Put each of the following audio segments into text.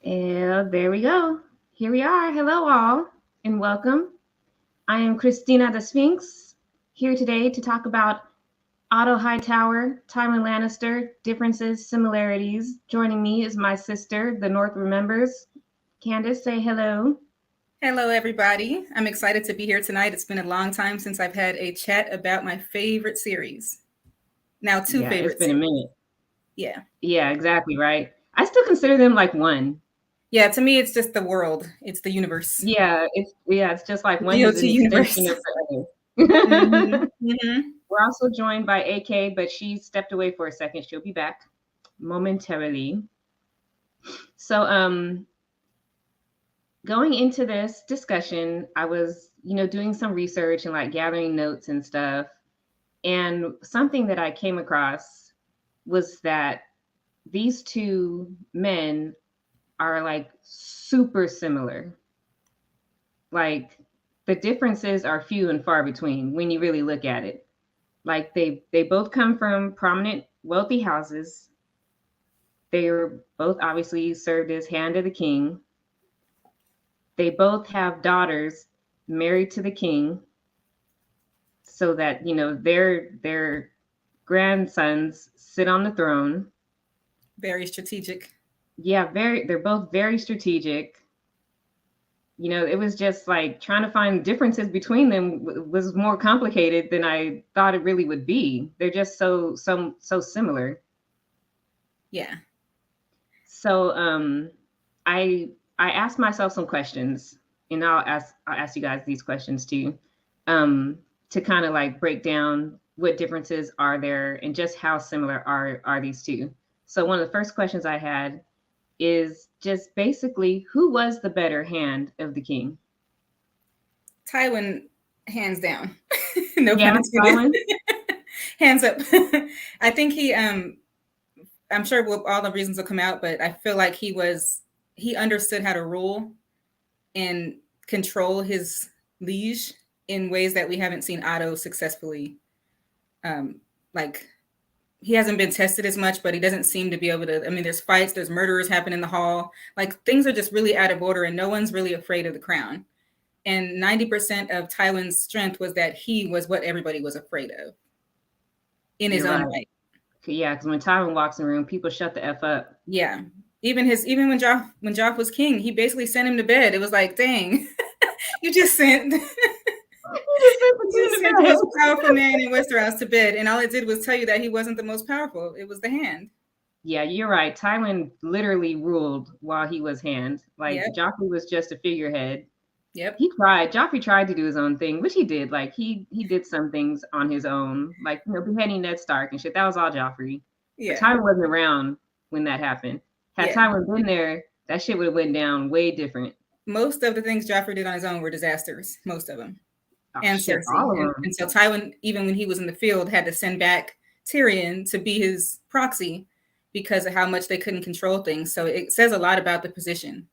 And there we go. Here we are. Hello, all, and welcome. I am Christina the Sphinx, here today to talk about Otto Hightower, Tywin Lannister, differences, similarities. Joining me is my sister, the North Remembers. Candace, say hello. Hello, everybody. I'm excited to be here tonight. It's been a long time since I've had a chat about my favorite series. Now, two Yeah, it's favorite been a series. minute. Yeah. Yeah, exactly, right? I still consider them like one. Yeah, to me, it's just the world, it's the universe, Yeah, it's just like the one is GOT an extension universe. of the hmm other. hmm We're also joined by AK, but she stepped away for a second. She'll be back momentarily. So, going into this discussion, I was, doing some research and like gathering notes and stuff. And something that I came across was that these two men are like super similar. Like the differences are few and far between when you really look at it. Like they both come from prominent wealthy houses. They were both obviously served as hand of the king. They both have daughters married to the king so that, their grandsons sit on the throne. Very strategic. Yeah, they're both very strategic. It was just like trying to find differences between them was more complicated than I thought it really would be. They're just so similar. Yeah. So I asked myself some questions, and I'll ask you guys these questions too, to kind of like break down what differences are there and just how similar are these two. So one of the first questions I had is just basically who was the better hand of the king? Tywin, hands down. No pun Yeah, intended. Tywin. Hands up. I think I'm sure all the reasons will come out, but I feel like he understood how to rule and control his liege in ways that we haven't seen Otto successfully. Like he hasn't been tested as much, but he doesn't seem to be able to. I mean, there's fights, there's murderers happen in the hall. Like things are just really out of order, and no one's really afraid of the crown. And 90% of Tywin's strength was that he was what everybody was afraid of in his You're own right. right. Yeah, because when Tywin walks in the room, people shut the f up. Yeah. Even when Joff was king, he basically sent him to bed. It was like, dang, you just sent He just sent the you king sent the to bed. most powerful man in Westeros to bed, and all it did was tell you that he wasn't the most powerful. It was the hand. Yeah, you're right. Tywin literally ruled while he was hand. Like Yep. Joffrey was just a figurehead. Yep. He tried. Joffrey tried to do his own thing, which he did. Like he did some things on his own, like beheading Ned Stark and shit. That was all Joffrey. But Yeah. Tywin wasn't around when that happened. Had Yeah. Tywin been there, that shit would have went down way different. Most of the things Joffrey did on his own were disasters. Most of them. Oh And shit, all Cersei. of And them. so Tywin, even when he was in the field, had to send back Tyrion to be his proxy because of how much they couldn't control things. So it says a lot about the position.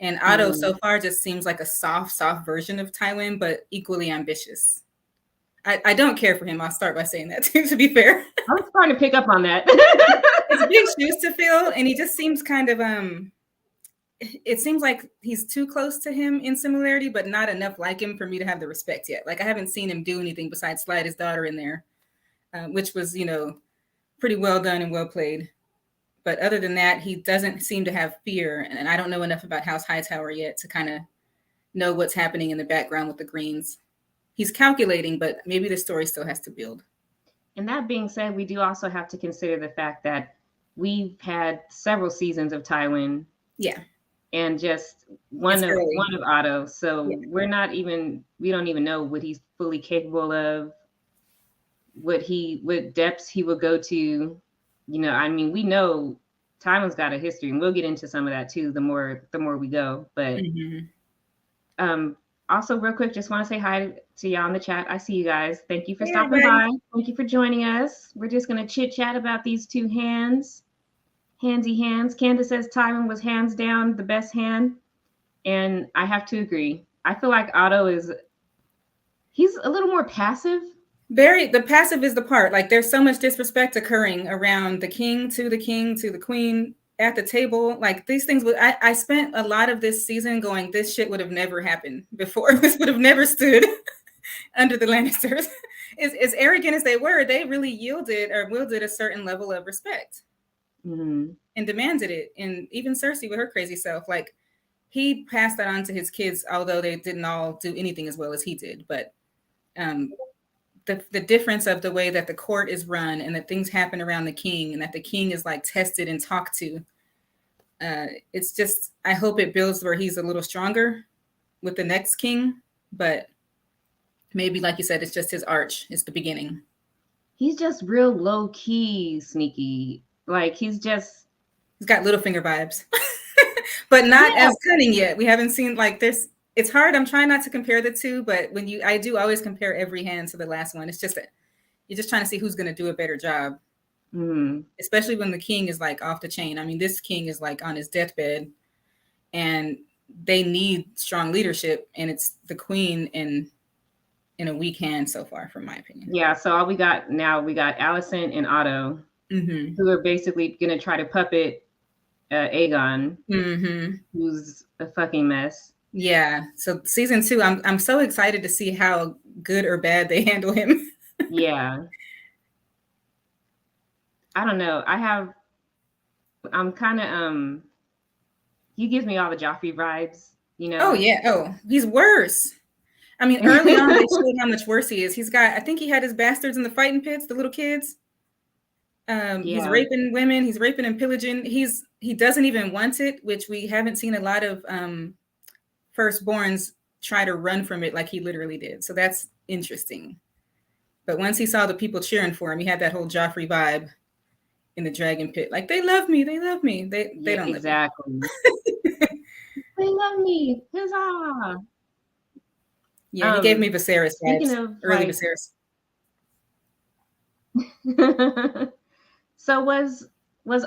And Otto so far just seems like a soft version of Tywin, but equally ambitious. I don't care for him. I'll start by saying that, to be fair. I'm starting to pick up on that. It's big shoes to fill, and he just seems kind of it seems like he's too close to him in similarity, but not enough like him for me to have the respect yet. Like I haven't seen him do anything besides slide his daughter in there, which was, pretty well done and well played. But other than that, he doesn't seem to have fear, and I don't know enough about House Hightower yet to kind of know what's happening in the background with the Greens. He's calculating, but maybe the story still has to build. And that being said, we do also have to consider the fact that we've had several seasons of Tywin. Yeah. And just one of Otto. So Yeah. we don't even know what he's fully capable of, what depths he will go to. We know Tywin's got a history, and we'll get into some of that too the more we go. But also real quick, just want to say hi to y'all in the chat. I see you guys. Thank you for stopping by. Thank you for joining us. We're just gonna chit chat about these two hands. Handsy hands. Candace says Tywin was hands down the best hand. And I have to agree. I feel like Otto he's a little more passive. The passive is the part. Like there's so much disrespect occurring around the king to the queen, at the table, like these things. I spent a lot of this season going, this shit would have never happened before. This would have never stood under the Lannisters. As arrogant as they were, they really yielded or wielded a certain level of respect and demanded it. And even Cersei with her crazy self, like he passed that on to his kids, although they didn't all do anything as well as he did. But the difference of the way that the court is run and that things happen around the king and that the king is like tested and talked to, it's just, I hope it builds where he's a little stronger with the next king. But maybe, like you said, it's just his arch. It's the beginning. He's just real low key, sneaky. Like he's got Littlefinger vibes, but not as cunning yet. We haven't seen like this. It's hard. I'm trying not to compare the two, but I do always compare every hand to the last one. It's just that you're just trying to see who's going to do a better job. Especially when the king is like off the chain. I mean, this king is like on his deathbed and they need strong leadership, and it's the queen in a weak hand so far, from my opinion. Yeah. So all we got Alicent and Otto, who are basically going to try to puppet Aegon, who's a fucking mess. Yeah. So season 2, I'm so excited to see how good or bad they handle him. Yeah. I don't know. I'm kind of he gives me all the Joffrey vibes, you know. Oh yeah. Oh, he's worse. I mean, early on they showed how much worse he is. I think he had his bastards in the fighting pits, the little kids. He's raping women, he's raping and pillaging. He doesn't even want it, which we haven't seen a lot of firstborns try to run from it like he literally did. So that's interesting. But once he saw the people cheering for him, he had that whole Joffrey vibe in the dragon pit. Like, they love me. They love me. They don't exactly. They love me. Huzzah. Yeah, he gave me Viserys vibes. Early Viserys. So was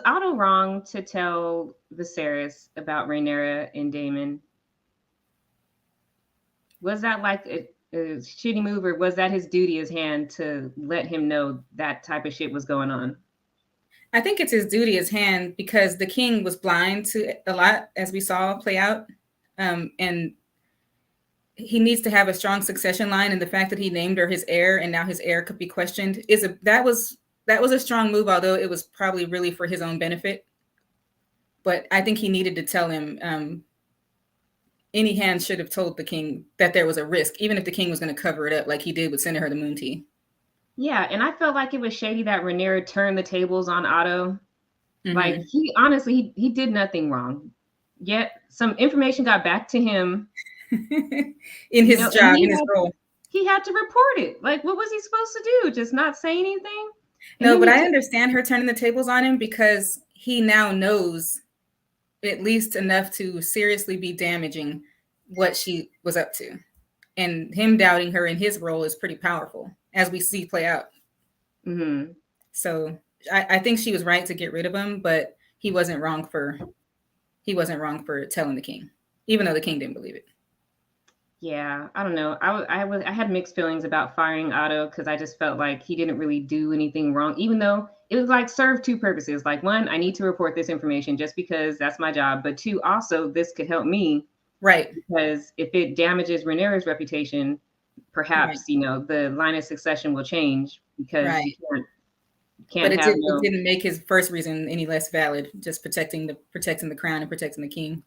Otto wrong to tell Viserys about Rhaenyra and Daemon? Was that like a shitty move, or was that his duty as hand to let him know that type of shit was going on? I think it's his duty as hand because the king was blind to a lot, as we saw play out. And he needs to have a strong succession line. And the fact that he named her his heir and now his heir could be questioned that was a strong move, although it was probably really for his own benefit. But I think he needed to tell him, any hand should have told the king that there was a risk, even if the king was going to cover it up like he did with sending her the moon tea. Yeah, and I felt like it was shady that Rhaenyra turned the tables on Otto. Like, he honestly, he did nothing wrong. Yet some information got back to him. in his job, in his role. He had to report it. Like, what was he supposed to do? Just not say anything? No, but I understand her turning the tables on him because he now knows at least enough to seriously be damaging what she was up to. And him doubting her in his role is pretty powerful, as we see play out. So I think she was right to get rid of him, but he wasn't wrong for telling the king, even though the king didn't believe it. Yeah, I don't know. I had mixed feelings about firing Otto because I just felt like he didn't really do anything wrong, even though it was like served two purposes. Like, one, I need to report this information just because that's my job. But two, also this could help me. Right. Because if it damages Rhaenyra's reputation, perhaps, the line of succession will change because you can't but it didn't make his first reason any less valid, just protecting the crown and protecting the king.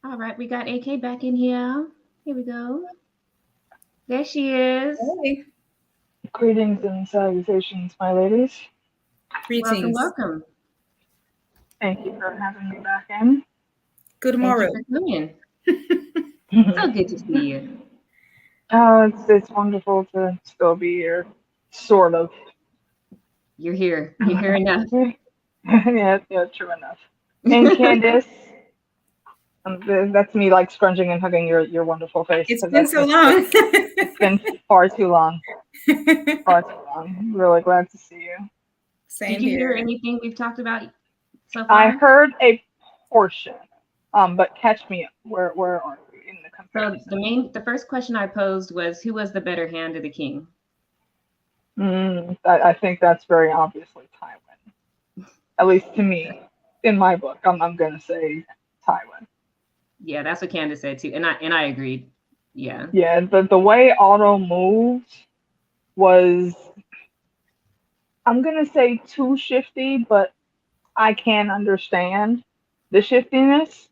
All right, we got AK back in here. Here we go. There she is. Hey. Greetings and salutations, my ladies. Greetings. Welcome. Thank you for having me back in. Good morrow. Thank you for coming. So good to see you. It's wonderful to still be here, sort of. You're here. You're here enough. yeah, true enough. And Candace, that's me like scrunching and hugging your wonderful face. It's been so long. It's been far too long. Far too long. Really glad to see you. Same Did you here. hear anything we've talked about so far? I heard a portion, but catch me up. Where are we in the comparison? So the first question I posed was, who was the better hand of the king? I think that's very obviously Tywin. At least to me, in my book, I'm gonna say Tywin. Yeah, that's what Candace said too, and I agreed. Yeah. Yeah, the way Otto moved was, I'm gonna say too shifty, but I can understand the shiftiness.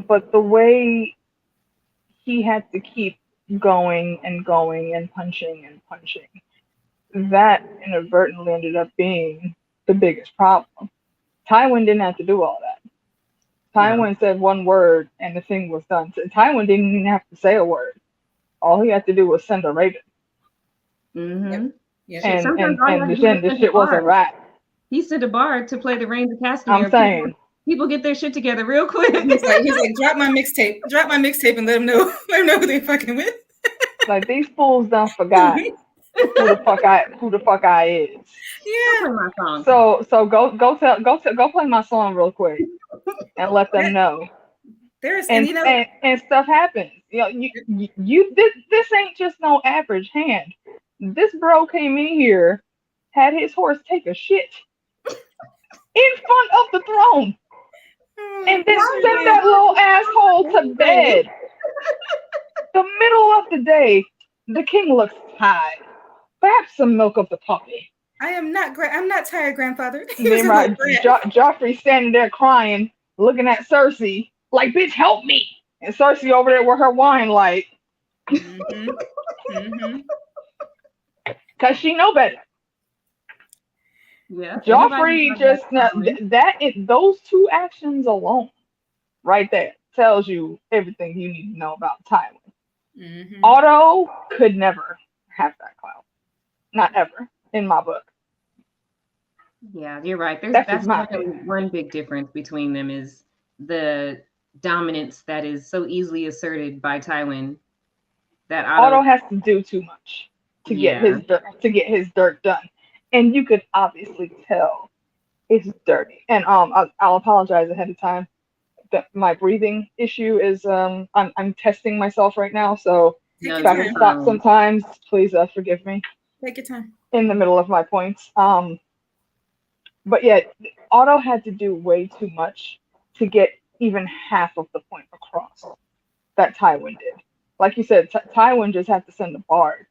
But the way he had to keep going and going and punching, that inadvertently ended up being the biggest problem. Tywin didn't have to do all that. No. Tywin said one word and the thing was done. So Tywin didn't even have to say a word. All he had to do was send a raven. Mm-hmm. Yep. Shit, And sometimes and all you and have to do is the send a shit was a bard. rat. He sent a bard to play the Reigns of I'm Castamere. saying. People get their shit together real quick. He's like, drop my mixtape, and let them know who they fucking with. Like, these fools done forgot who the fuck I is. Don't Yeah. play my song. So go play my song real quick and let them know. And stuff happens. You know, this ain't just no average hand. This bro came in here, had his horse take a shit in front of the throne, and then sent that little asshole to bed. The middle of the day, the king looks tired. Perhaps some milk of the puppy. I'm not tired, grandfather. Then right, Joffrey standing there crying, looking at Cersei, like, bitch, help me. And Cersei over there with her wine, like, Mm-hmm. Mm-hmm. cause she know better. Yeah. Joffrey just those two actions alone, right there, tells you everything you need to know about Tywin. Mm-hmm. Otto could never have that clout, not ever in my book. Yeah, you're right. That's That's my definitely opinion. one big difference between them is the dominance that is so easily asserted by Tywin. That Otto has to do too much to get his dirt done, and you could obviously tell it's dirty. And I'll apologize ahead of time. That my breathing issue is I'm testing myself right now, so if I can stop sometimes, please forgive me. Take your time. In the middle of my points. But yeah, Otto had to do way too much to get even half of the point across that Tywin did. Like you said, Tywin just had to send the bard,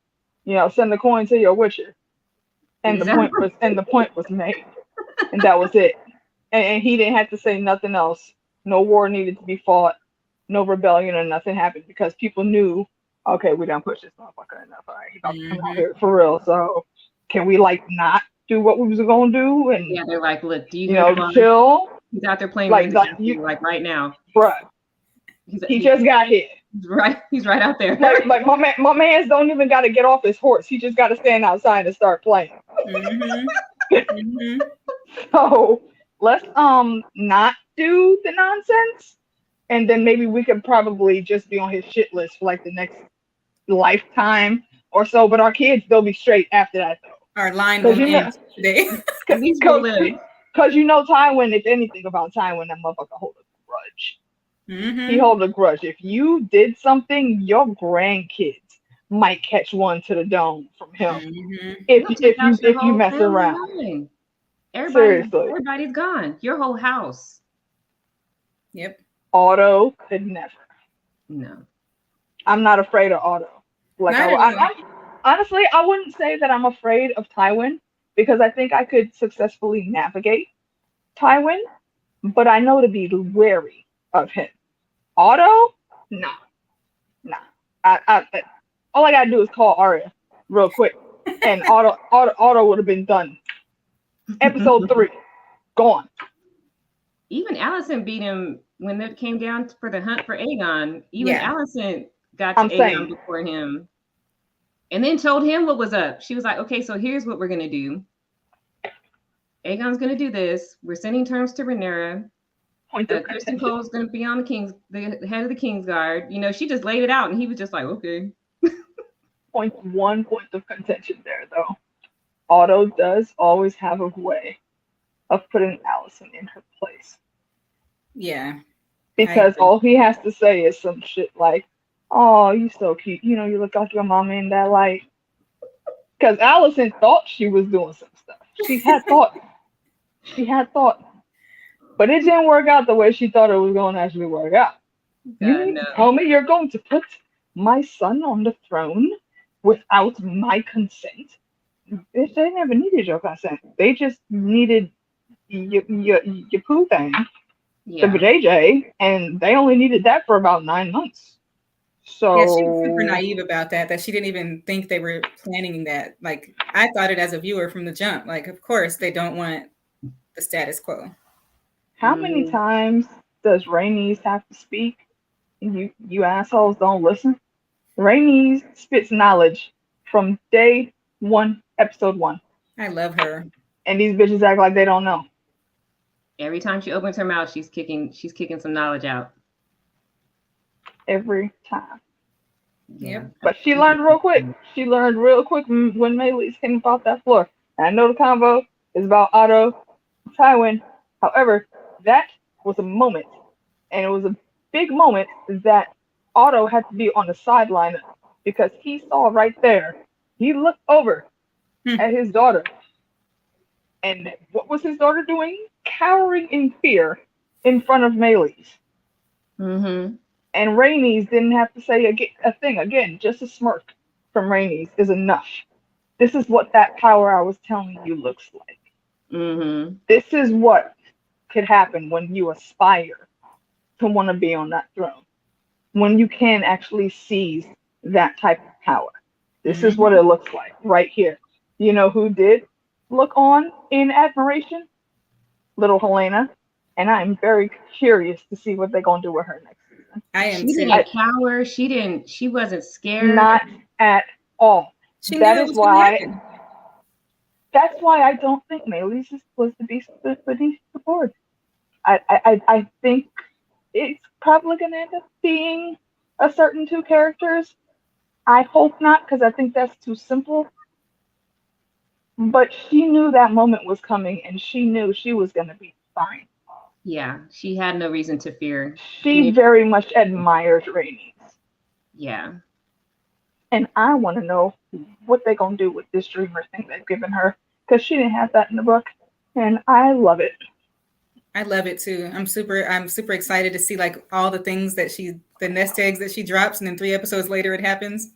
send the coin to your witcher, and the point was made, and that was it. And he didn't have to say nothing else. No war needed to be fought, no rebellion, or nothing happened because people knew, okay, we done pushed this motherfucker enough. All right, he about to come out here for real. So can we not do what we was gonna do? And yeah, they're like, look, do you hear chill? He's out there playing like right now, bruh. He just got hit. Right, he's right out there. Like my mans don't even got to get off his horse. He just got to stand outside and start playing. Mm-hmm. Mm-hmm. So let's not do the nonsense, and then maybe we could probably just be on his shit list for like the next lifetime or so. But our kids, they'll be straight after that though. Our line won't end today. Because Tywin, if anything about Tywin, that motherfucker hold a grudge. Mm-hmm. He hold a grudge. If you did something, your grandkids might catch one to the dome from him. Mm-hmm. If you mess around. Everybody's gone. Your whole house. Yep. Otto could never. No. I'm not afraid of Otto. Like honestly, I wouldn't say that I'm afraid of Tywin because I think I could successfully navigate Tywin, but I know to be wary of him. Otto? Nah. All I gotta do is call Arya real quick, and Otto would have been done. Episode 3, gone. Even Alicent beat him when it came down for the hunt for Aegon. Even Alicent got to Aegon before him, and then told him what was up. She was like, "Okay, so here's what we're gonna do. Aegon's gonna do this. We're sending terms to Rhaenyra. Kristen Cole's going to be on the head of the Kingsguard." She just laid it out, and he was just like, okay. Point of contention there, though. Otto does always have a way of putting Alicent in her place. Yeah. Because all he has to say is some shit like, "Oh, you so cute. You look like your mama in that light." Because Alicent thought she was doing some stuff. She had thought. She had thought, but it didn't work out the way she thought it was going to actually work out. You God, mean no. to tell me you're going to put my son on the throne without my consent? Bitch, they never needed your consent. They just needed your poo thing, the Yeah. JJ, and they only needed that for about 9 months. Yeah, she was super So naive about that she didn't even think they were planning that. Like, I thought it as a viewer from the jump. Like, of course, they don't want the status quo. how many times does Rhaenys have to speak? You assholes don't listen. Rhaenys spits knowledge from day one, episode one, I love her. and these bitches act like they don't know. Every time she opens her mouth, she's kicking some knowledge out. Every time. Yep. But she learned real quick. She learned real quick when Maylee's came off that floor. And I know the convo is about Otto, Tywin. However, that was a moment, and it was a big moment that Otto had to be on the sideline because he saw right there. He looked over at his daughter, and what was his daughter doing? Cowering in fear in front of Maylee's. Mm-hmm. And Rhaenys didn't have to say a thing. Again, just a smirk from Rhaenys is enough. This is what that power I was telling you looks like. Mm-hmm. This is what could happen when you aspire to want to be on that throne. When you can actually seize that type of power. This is what it looks like right here. You know who did look on in admiration? Little Helena. And I'm very curious to see what they're going to do with her next season. I am She too. didn't cower. She wasn't scared. Not at all. She That knew it is was gonna why. happen. That's why I don't think Maylee's was the beast beneath the board. I think it's probably going to end up being a certain two characters. I hope not, because I think that's too simple. But she knew that moment was coming, and she knew she was going to be fine. Yeah, she had no reason to fear. She very much admires Rhaenys. Yeah. And I want to know what they're going to do with this dreamer thing they've given her, because she didn't have that in the book, and I love it. I love it too. I'm super excited to see like all the things that the nest eggs that she drops, and then 3 episodes later it happens.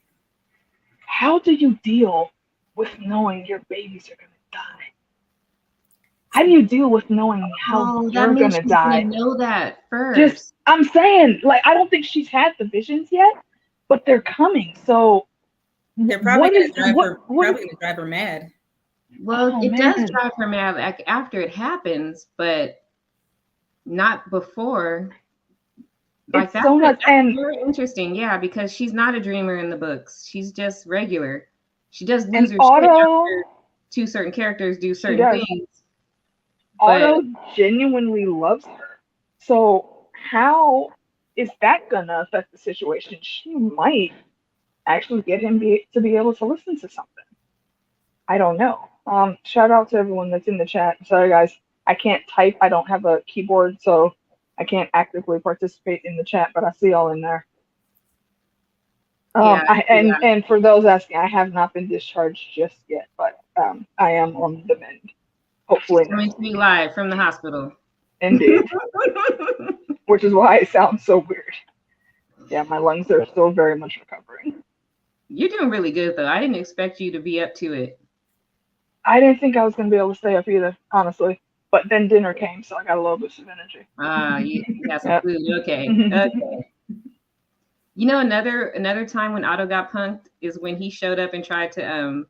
How do you deal with knowing your babies are gonna die? How do you deal with knowing how you're gonna die? Know that first. I'm saying, like, I don't think she's had the visions yet, but they're coming. So they're probably gonna drive her mad. Well, it does drive her mad after it happens, but not before. Like that's very interesting, yeah, because she's not a dreamer in the books. She's just regular. She does lose her shit after 2 certain characters do certain things. Otto genuinely loves her. So how is that gonna affect the situation? She might actually get him to be able to listen to something. I don't know. Shout out to everyone that's in the chat. Sorry guys, I can't type. I don't have a keyboard, so I can't actively participate in the chat, but I see y'all in there. And for those asking, I have not been discharged just yet, but I am on the mend. Hopefully. Coming to me live from the hospital. Indeed. Which is why it sounds so weird. Yeah, my lungs are still very much recovering. You're doing really good, though. I didn't expect you to be up to it. I didn't think I was going to be able to stay up either, honestly. But then dinner came, so I got a little boost of energy. You got some food. Okay. Okay. You know, another time when Otto got punked is when he showed up and tried to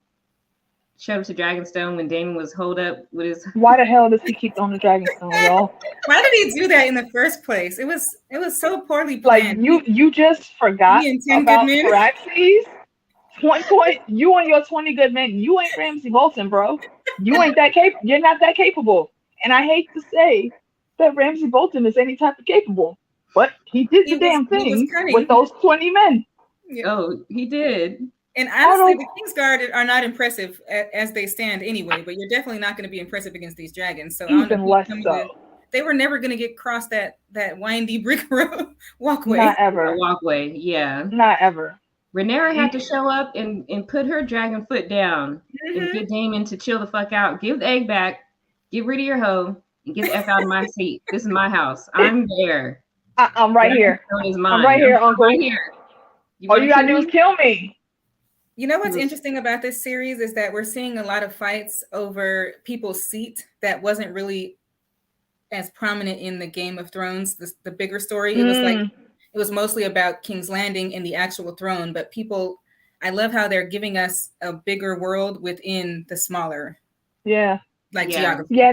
show up to Dragonstone when Daemon was holed up with his. Why the hell does he keep on the Dragonstone, y'all? Why did he do that in the first place? It was so poorly planned. Like you just forgot about Praxis. Point. You and your 20 good men. You ain't Ramsay Bolton, bro. You ain't that capable. You're not that capable. And I hate to say that Ramsay Bolton is any type of capable, but he did the damn thing with those 20 men. Oh, he did. And honestly, the Kingsguard are not impressive as they stand anyway, but you're definitely not going to be impressive against these dragons. So even less so. They were never going to get across that windy brick road walkway. Not ever. A walkway, yeah. Not ever. Rhaenyra had to show up and put her dragon foot down and get Daemon to chill the fuck out, give the egg back, get rid of your hoe and get the F out of my seat. This is my house. I'm there. I'm right here. Throne is I'm mine. right here, Uncle. Right here. All you gotta do is kill me. You know what's interesting about this series is that we're seeing a lot of fights over people's seat that wasn't really as prominent in the Game of Thrones, the bigger story. It was like, it was mostly about King's Landing and the actual throne, but I love how they're giving us a bigger world within the smaller, geography. Yeah,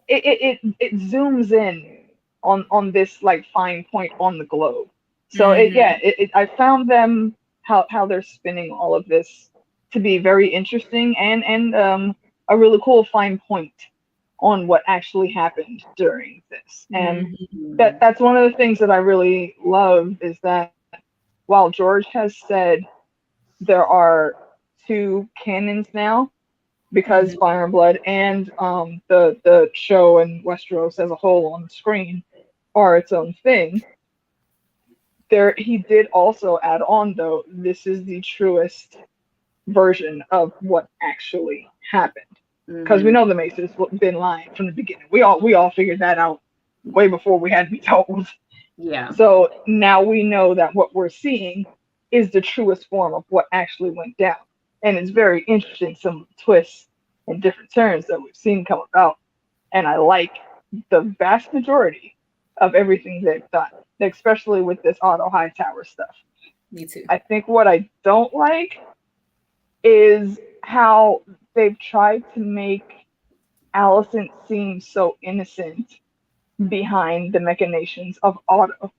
it zooms in on this like fine point on the globe. So I found them how they're spinning all of this to be very interesting and a really cool fine point on what actually happened during this. And that's one of the things that I really love is that while George has said there are 2 canons now, because Fire and Blood and the show and Westeros as a whole on the screen are its own thing. He did also add on, though, this is the truest version of what actually happened, because we know the Maces have been lying from the beginning. We all figured that out way before we had to be told. Yeah. So now we know that what we're seeing is the truest form of what actually went down. And it's very interesting, some twists and different turns that we've seen come about. And I like the vast majority of everything they've done, especially with this Otto Hightower stuff. Me too. I think what I don't like is how they've tried to make Alicent seem so innocent behind the machinations of Otto.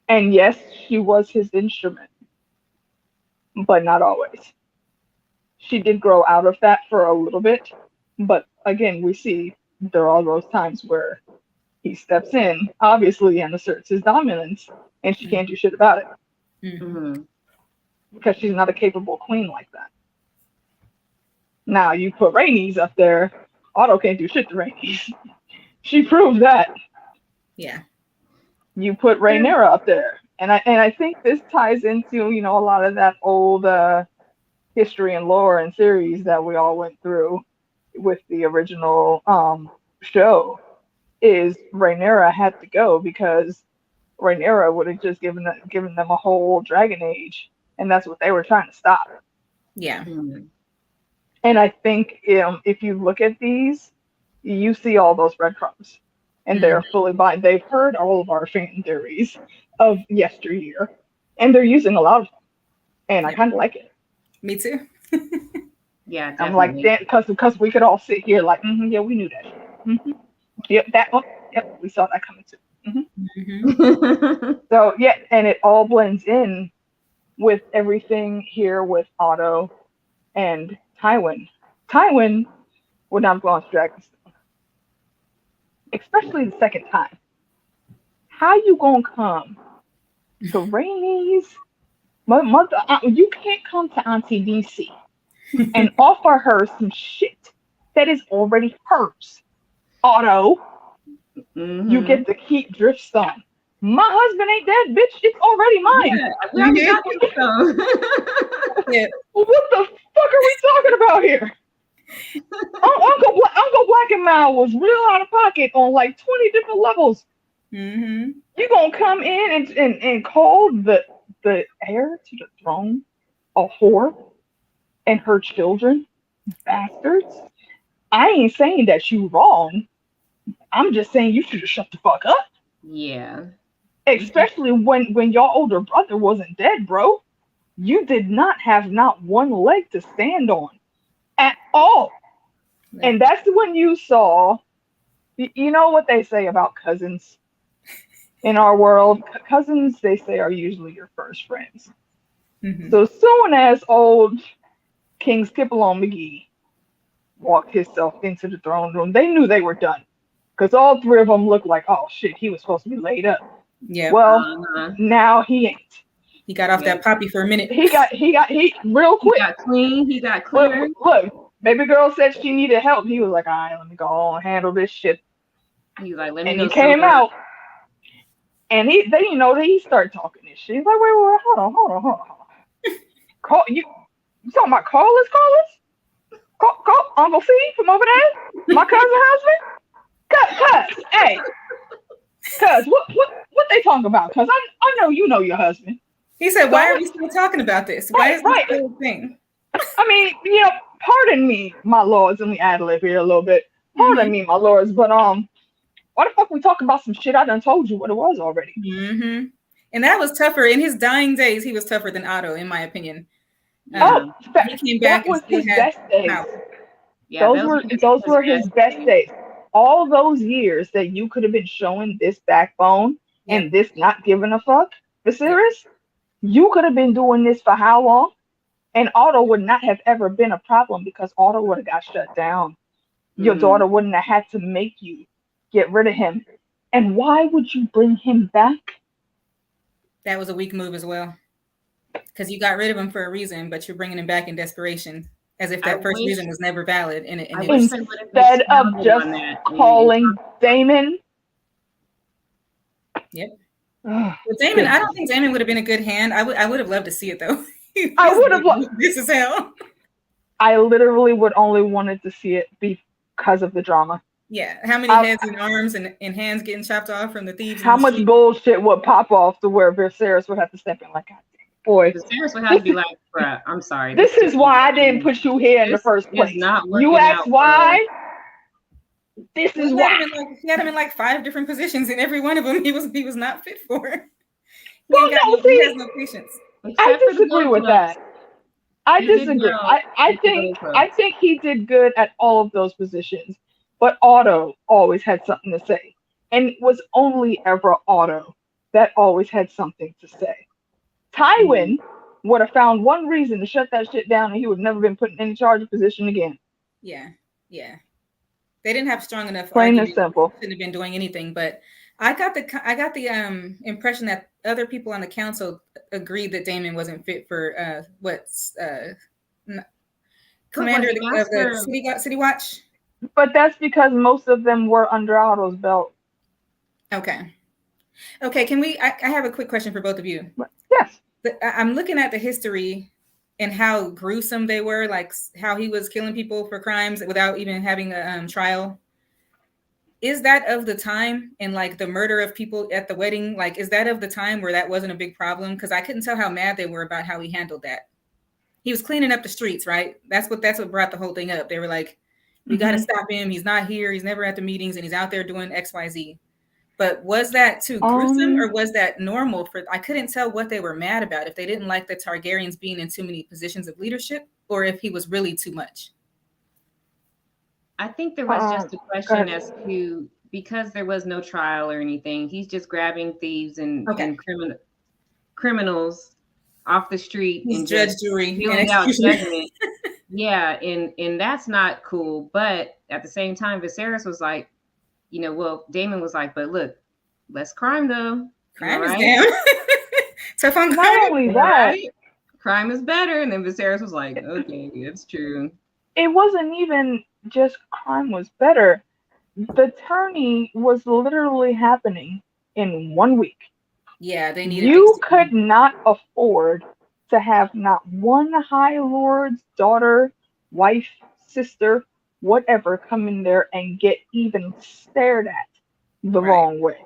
And yes, she was his instrument, but not always. She did grow out of that for a little bit, but again, we see there are those times where he steps in, obviously, and asserts his dominance, and she can't do shit about it. Because she's not a capable queen like that. Now, you put Rhaenys up there, Otto can't do shit to Rhaenys. She proved that. Yeah. You put Rhaenyra up there, and I think this ties into, a lot of that old history and lore and series that we all went through with the original show. Is Rhaenyra had to go because Rhaenyra would have just given them a whole dragon age, and that's what they were trying to stop. Yeah. And I think if you look at these, you see all those breadcrumbs, and they're fully by. They've heard all of our fan theories of yesteryear, and they're using a lot of them, and I kind of like it. Me too. Yeah, definitely. I'm like that because we could all sit here like, yeah, we knew that. Yep, that one. Yep, we saw that coming too. So yeah, and it all blends in with everything here with Otto and Tywin. Tywin would not have gone to Dragonstone, especially the second time. How you gonna come to Rhaenys? Mother, you can't come to Auntie DC and offer her some shit that is already hers. Otto, you get to keep Driftstone. My husband ain't dead, bitch. It's already mine. Yeah, we already got Driftstone. Yeah. Well, what the fuck are we talking about here? Uncle Black and Mal was real out of pocket on like 20 different levels. You gonna come in and call the heir to the throne a whore and her children bastards? I ain't saying that you wrong. I'm just saying you should have shut the fuck up. Yeah. Especially when your older brother wasn't dead, bro. You did not have not one leg to stand on at all. Yeah. And that's when you saw, you know what they say about cousins in our world? Cousins, they say, are usually your first friends. So soon as old King Skip-along McGee walked himself into the throne room, they knew they were done. Because all 3 of them looked like, oh shit, he was supposed to be laid up. Yeah. Well, now he ain't. He got off that poppy for a minute. He real quick. He got clean. He got clear. Look, baby girl said she needed help. He was like, all right, let me go on and handle this shit. He was like, let me and go. He came out, and he started talking this shit. He's like, wait, hold on. You talking about Carlos? Call Uncle C from over there, my cousin husband. Cuz, hey, cuz, what they talking about? Cuz I know you know your husband. He said, "Why are Don't we still talking about this? Why is this right. still a thing?" I mean, pardon me, my lords, and we ad lib here a little bit. Pardon Mm-hmm. me, my lords, but why the fuck we talking about some shit I done told you what it was already? Mm-hmm. And that was tougher in his dying days. He was tougher than Otto, in my opinion. Yeah. He came That back and was still his had best days. power. Yeah, Those were his best days. All those years that you could have been showing this backbone Yep. and this not giving a fuck, Yep. Viserys, you could have been doing this for how long? And Otto would not have ever been a problem because Otto would have got shut down. Your Mm-hmm. daughter wouldn't have had to make you get rid of him. And why would you bring him back? That was a weak move as well. Because you got rid of him for a reason, but you're bringing him back in desperation, as if that first reason was never valid. I wish they would have Instead of just on that calling Daemon. Yep. With Daemon, I don't think Daemon would have been a good hand. I would have loved to see it though. I would have loved this is hell. I literally would only wanted to see it because of the drama. Yeah. How many heads and arms and hands getting chopped off from the thieves? How much bullshit would pop off to where Viserys would have to step in like, God damn, boy. Viserys would have to be like, bruh, I'm sorry. This is why I didn't put you here in the first place. You asked why? This is why. He had him in like 5 different positions, and every one of them he was not fit for. Well, he has no patience. I disagree with that. I disagree. I think he did good at all of those positions, but Otto always had something to say, and it was only ever Otto that always had something to say. Tywin would have found one reason to shut that shit down, and he would have never been put in any charge of position again. Yeah. They didn't have strong enough plain argument. and simple. Shouldn't have been doing anything, but I got the impression that other people on the council agreed that Daemon wasn't fit for commander of the City Watch. But that's because most of them were under Otto's belt. Okay. Can we? I have a quick question for both of you. Yes. I'm looking at the history and how gruesome they were, like how he was killing people for crimes without even having a trial. Is that of the time, and like the murder of people at the wedding, like is that of the time where that wasn't a big problem? Because I couldn't tell how mad they were about how he handled that. He was cleaning up the streets, right? That's what brought the whole thing up. They were like, we got to stop him. He's not here. He's never at the meetings, and he's out there doing XYZ. But was that too gruesome, or was that normal? I couldn't tell what they were mad about, if they didn't like the Targaryens being in too many positions of leadership, or if he was really too much. I think there was just a question as to, because there was no trial or anything, he's just grabbing thieves and criminals off the street and judge, just jury, dealing out judgment. Yeah, and that's not cool. But at the same time, Viserys was like, Daemon was like, but look, less crime though. Crime is down. Tough on crime. Not only that, right? Crime is better. And then Viserys was like, okay, it's true. It wasn't even just crime was better. The tourney was literally happening in 1 week. Yeah, they needed. You could not afford to have not one High Lord's daughter, wife, sister, whatever come in there and get even stared at the wrong way.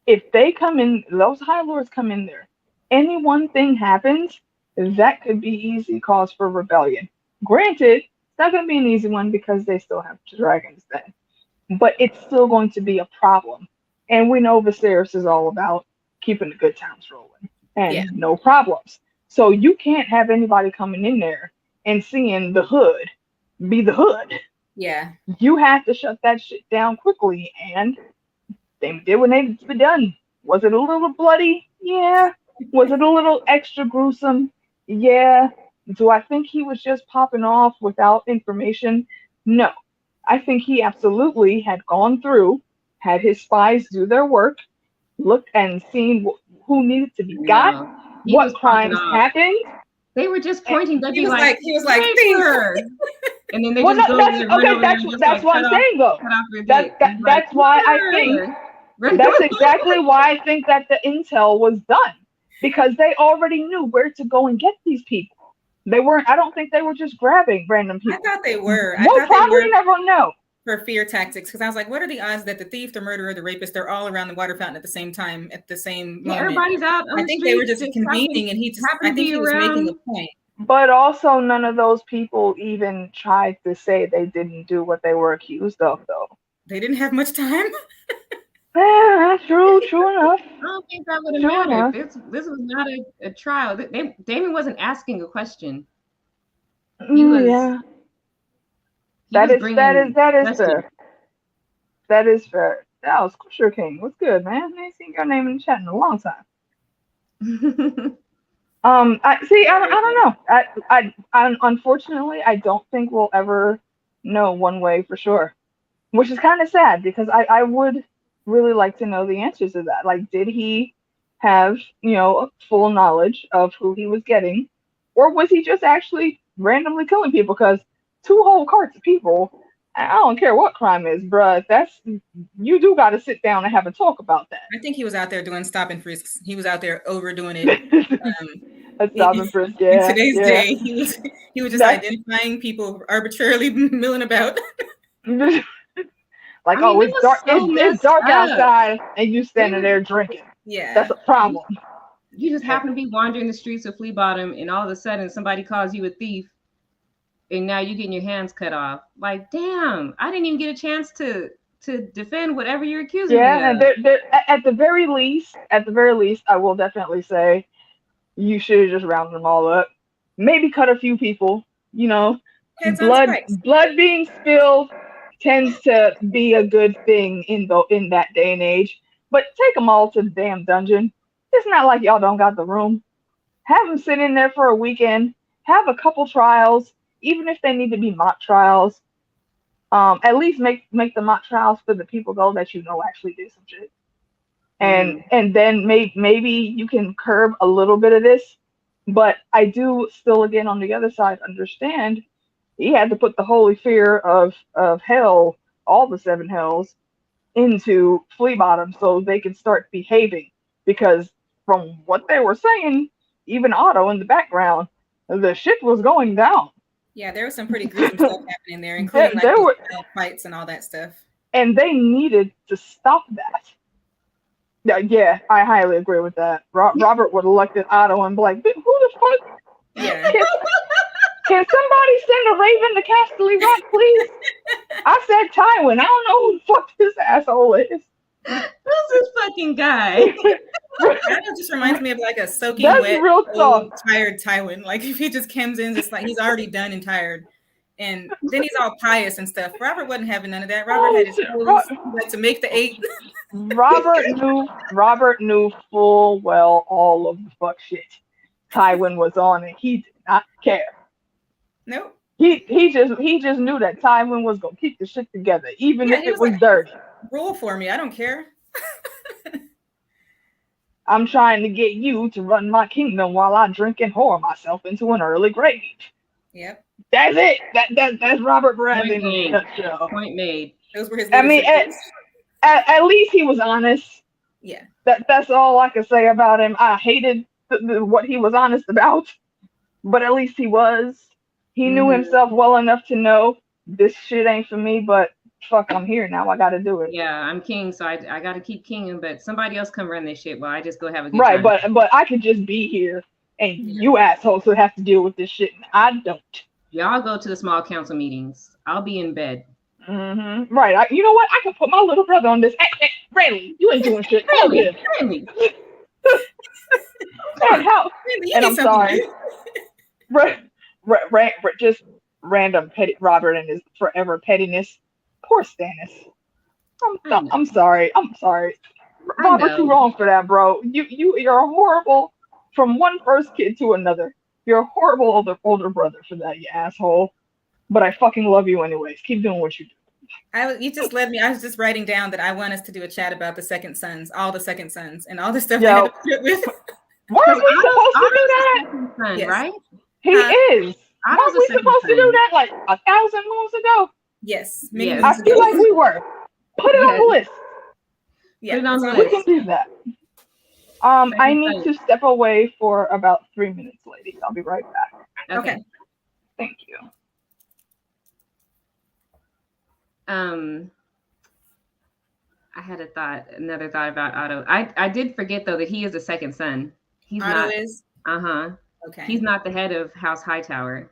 If they come in, those High Lords come in there, any one thing happens, that could be easy cause for rebellion. Granted, it's not going to be an easy one because they still have dragons then, but it's still going to be a problem. And we know Viserys is all about keeping the good times rolling and no problems. So you can't have anybody coming in there and seeing the hood be the hood. Yeah. You have to shut that shit down quickly, and they did what needed to be done. Was it a little bloody? Yeah. Was it a little extra gruesome? Yeah. Do I think he was just popping off without information? No. I think he absolutely had gone through, had his spies do their work, looked and seen who needed to be got, what crimes happened. They were just pointing. He was like, and then they just go that's what I'm saying though. That's why I think that's exactly why I think that the intel was done, because they already knew where to go and get these people. They weren't. I don't think they were just grabbing random I people. thought they were. We'll probably never know. For fear tactics, because I was like, what are the odds that the thief, the murderer, the rapist, they're all around the water fountain at the same time, at the same moment? Everybody's out on I the think street, they were just convening, and I think he was making a point. But also, none of those people even tried to say they didn't do what they were accused of, though. They didn't have much time. Yeah, true enough. I don't think that would have mattered. This was not a trial. Damon wasn't asking a question. He was. Yeah. That is fair. That is fair. That was Sure King. What's good, man? I ain't seen your name in the chat in a long time. I don't know. I unfortunately I don't think we'll ever know one way for sure, which is kind of sad because I would really like to know the answers to that. Like, did he have full knowledge of who he was getting, or was he just actually randomly killing people? Because 2 whole carts of people, I don't care what crime is, bruh. You do got to sit down and have a talk about that. I think he was out there doing stop and frisks. He was out there overdoing it. Stop and frisk, yeah. In today's day, he was just identifying people arbitrarily milling about. Like, it's dark. It's dark outside, and you standing there drinking. Yeah, that's a problem. You just happen to be wandering the streets of Flea Bottom, and all of a sudden somebody calls you a thief, and now you're getting your hands cut off. Like, damn, I didn't even get a chance to defend whatever you're accusing me of. Yeah, and at the very least, I will definitely say you should have just rounded them all up. Maybe cut a few people. Blood being spilled tends to be a good thing in that day and age. But take them all to the damn dungeon. It's not like y'all don't got the room. Have them sit in there for a weekend. Have a couple trials, even if they need to be mock trials. At least make the mock trials for the people though that actually did some shit. And then maybe you can curb a little bit of this. But I do still, again, on the other side, understand he had to put the holy fear of hell, all the 7 hells, into Flea Bottom so they could start behaving. Because from what they were saying, even Otto in the background, the shit was going down. Yeah, there was some pretty gruesome stuff happening there, including there were fights and all that stuff. And they needed to stop that. Yeah, I highly agree with that. Robert would have looked at Otto and be like, who the fuck? Yeah. Can somebody send a raven to Casterly Rock, please? I said Tywin. I don't know who the fuck this asshole is. Who's this fucking guy? That just reminds me of like a soaking wet, old, tired Tywin. Like if he just comes in, just like he's already done and tired. And then he's all pious and stuff. Robert wasn't having none of that. Robert had his rules, like to make the 8. Robert knew full well all of the fuck shit Tywin was on, and he did not care. Nope. He just knew that Tywin was gonna keep the shit together, even if it was like, dirty. Rule for me, I don't care. I'm trying to get you to run my kingdom while I drink and whore myself into an early grave. Yep. That's it. That's Robert Bradley in a nutshell. Point made. Those were his. I mean, at least he was honest. Yeah. That's all I can say about him. I hated what he was honest about, but at least he was. He knew himself well enough to know this shit ain't for me, but fuck, I'm here now. I got to do it. Yeah, I'm king, so I got to keep kinging, but somebody else come run this shit while I just go have a good time. Right, but I could just be here, and you assholes would have to deal with this shit, and I don't. Y'all go to the small council meetings. I'll be in bed. Mm-hmm. Right. You know what? I can put my little brother on this. Hey, Randy, you ain't doing shit. Randy. And I'm sorry. Just random petty Robert and his forever pettiness. Poor Stannis. I'm sorry. Robert, you're wrong for that, bro. You're horrible from one first kid to another. You're a horrible older brother for that, you asshole. But I fucking love you anyways. Keep doing what you do. You just led me. I was just writing down that I want us to do a chat about the second sons, all the second sons, and all the stuff they had to put with. Why are we supposed to do that? Son, yes. Right? He is. Why are we supposed to do that like 1,000 moons ago? Yes. I feel like we were. Put it on the list. Yeah, we can do that. I need to step away for about 3 minutes, ladies. I'll be right back. Okay. Thank you. I had another thought about Otto. I did forget though that he is a second son. He's Otto not. is? Uh-huh. Okay. He's not the head of House Hightower.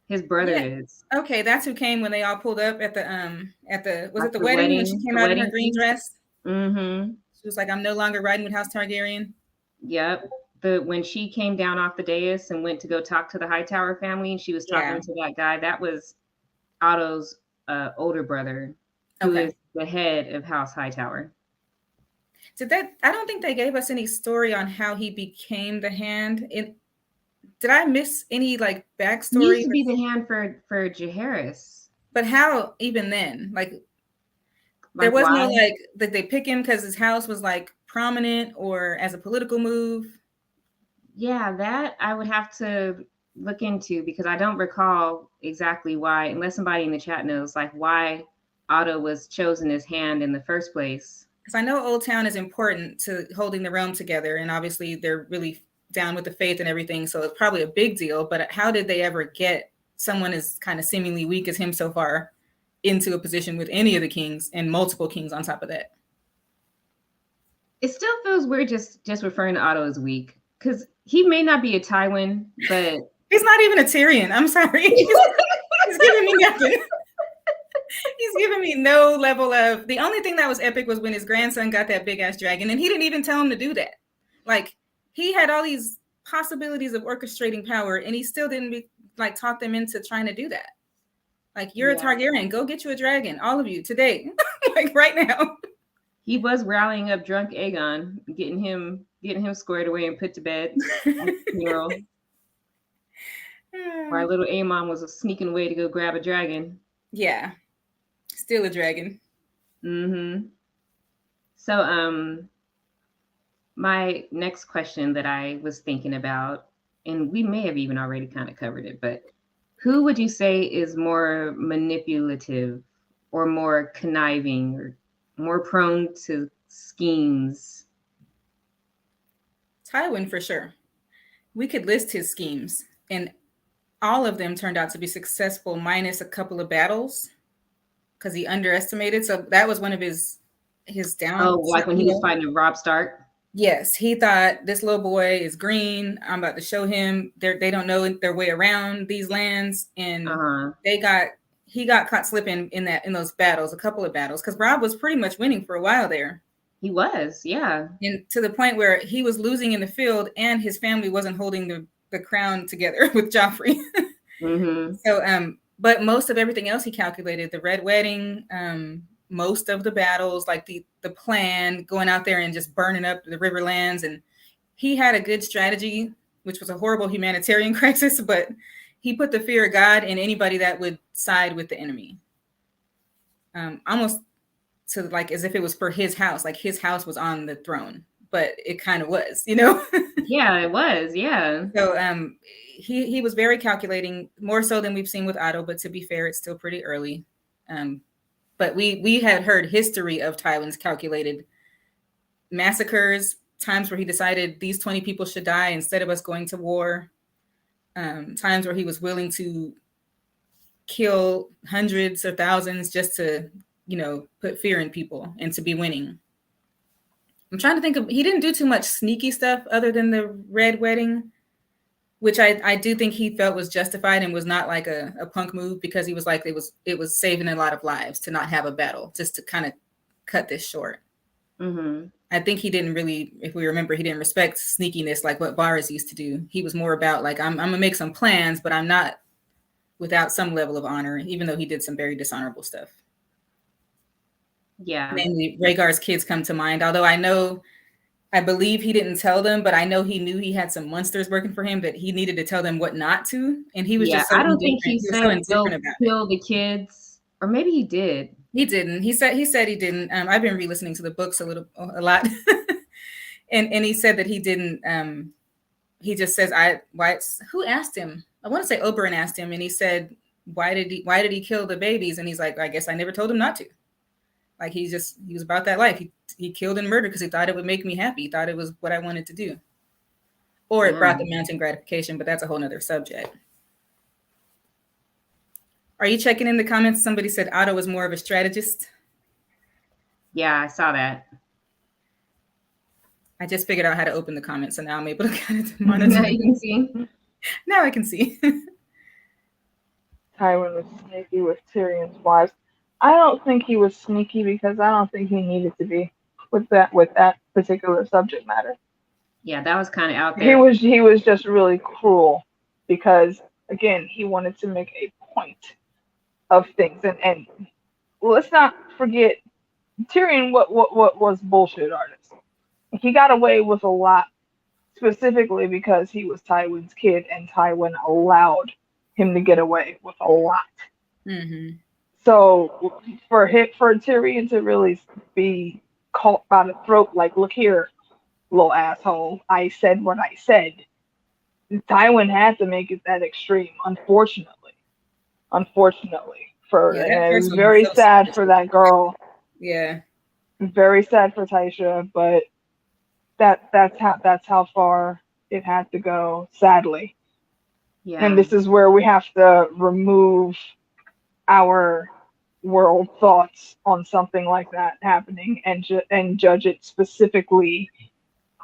His brother is. Okay, that's who came when they all pulled up at the was it the wedding wedding when she came out in her green dress? Mm-hmm. She was like, I'm no longer riding with House Targaryen. Yep. When she came down off the dais and went to go talk to the Hightower family, and she was talking to that guy, that was Otto's older brother, who is the head of House Hightower. I don't think they gave us any story on how he became the hand. Did I miss any like backstory? He used to be the hand for Jaehaerys. But how even then? Like there was no like did they pick him because his house was like prominent or as a political move? Yeah, that I would have to look into because I don't recall exactly why, unless somebody in the chat knows, like why Otto was chosen as hand in the first place. Because I know Old Town is important to holding the realm together, and obviously they're really down with the faith and everything, so it's probably a big deal. But how did they ever get someone as kind of seemingly weak as him so far into a position with any of the kings and multiple kings on top of that? It still feels weird just referring to Otto as weak because he may not be a Tywin, but he's not even a Tyrion. I'm sorry. He's giving me nothing. He's giving me no level of. The only thing that was epic was when his grandson got that big ass dragon, and he didn't even tell him to do that. Like he had all these possibilities of orchestrating power, and he still didn't talk them into trying to do that. Like you're a Targaryen, go get you a dragon, all of you today, like right now. He was rallying up drunk Aegon, getting him squared away and put to bed. While little Aemon was sneaking away to go grab a dragon. Yeah. Still a dragon. Mm-hmm. So my next question that I was thinking about, and we may have even already kind of covered it, but who would you say is more manipulative or more conniving or more prone to schemes? Tywin, for sure. We could list his schemes, and all of them turned out to be successful, minus a couple of battles, because he underestimated. So that was one of his down. Oh, like when he was fighting Robb Stark? Yes, he thought this little boy is green. I'm about to show him. They don't know their way around these lands, and he got caught slipping in those battles, a couple of battles, because Robb was pretty much winning for a while there. He was, yeah, and to the point where he was losing in the field, and his family wasn't holding the crown together with Joffrey. Mm-hmm. So, but most of everything else he calculated: the Red Wedding, most of the battles, like the plan, going out there and just burning up the Riverlands. And he had a good strategy, which was a horrible humanitarian crisis, but he put the fear of God in anybody that would side with the enemy. Almost to like as if it was for his house, like his house was on the throne, but it kind of was, Yeah, it was, yeah. So he was very calculating, more so than we've seen with Otto, but to be fair, it's still pretty early. But we had heard history of Tywin's calculated massacres, times where he decided these 20 people should die instead of us going to war, times where he was willing to kill hundreds or thousands just to, put fear in people and to be winning. I'm trying to think of, he didn't do too much sneaky stuff other than the Red Wedding, which I do think he felt was justified and was not like a punk move, because he was like, it was saving a lot of lives to not have a battle, just to kind of cut this short. Mm-hmm. I think he didn't really, if we remember, he didn't respect sneakiness like what Varys used to do. He was more about like, I'm gonna make some plans, but I'm not without some level of honor, even though he did some very dishonorable stuff. Yeah. Mainly Rhaegar's kids come to mind, although I believe he didn't tell them, but I know he knew he had some monsters working for him that he needed to tell them what not to. And he was just so I don't think he said so indifferent about kill the kids, or maybe he did. He didn't. He said he didn't. I've been re-listening to the books a lot, and he said that he didn't. He just says, who asked him? I want to say Oberyn asked him, and he said, why did he kill the babies? And he's like, I guess I never told him not to. Like he was about that life. He killed and murdered because he thought it would make me happy. He thought it was what I wanted to do. or it brought the mounting gratification, but that's a whole nother subject. Are you checking in the comments? Somebody said Otto was more of a strategist. Yeah, I saw that. I just figured out how to open the comments, so now I'm able to kind of monitor. Now you can see. Now I can see. Tywin was sneaky with Tyrion's wives. I don't think he was sneaky because I don't think he needed to be with that particular subject matter. Yeah, that was kind of out there. He was just really cruel because again he wanted to make a point of things and let's not forget Tyrion what was bullshit artist. He got away with a lot specifically because he was Tywin's kid and Tywin allowed him to get away with a lot. Mm-hmm. So for Tyrion to really be caught by the throat, like, look here, little asshole, I said what I said. Tywin had to make it that extreme, unfortunately. For it was very sad for that girl. Yeah. Very sad for Tysha, but that's how far it had to go, sadly. Yeah. And this is where we have to remove our world thoughts on something like that happening and judge it specifically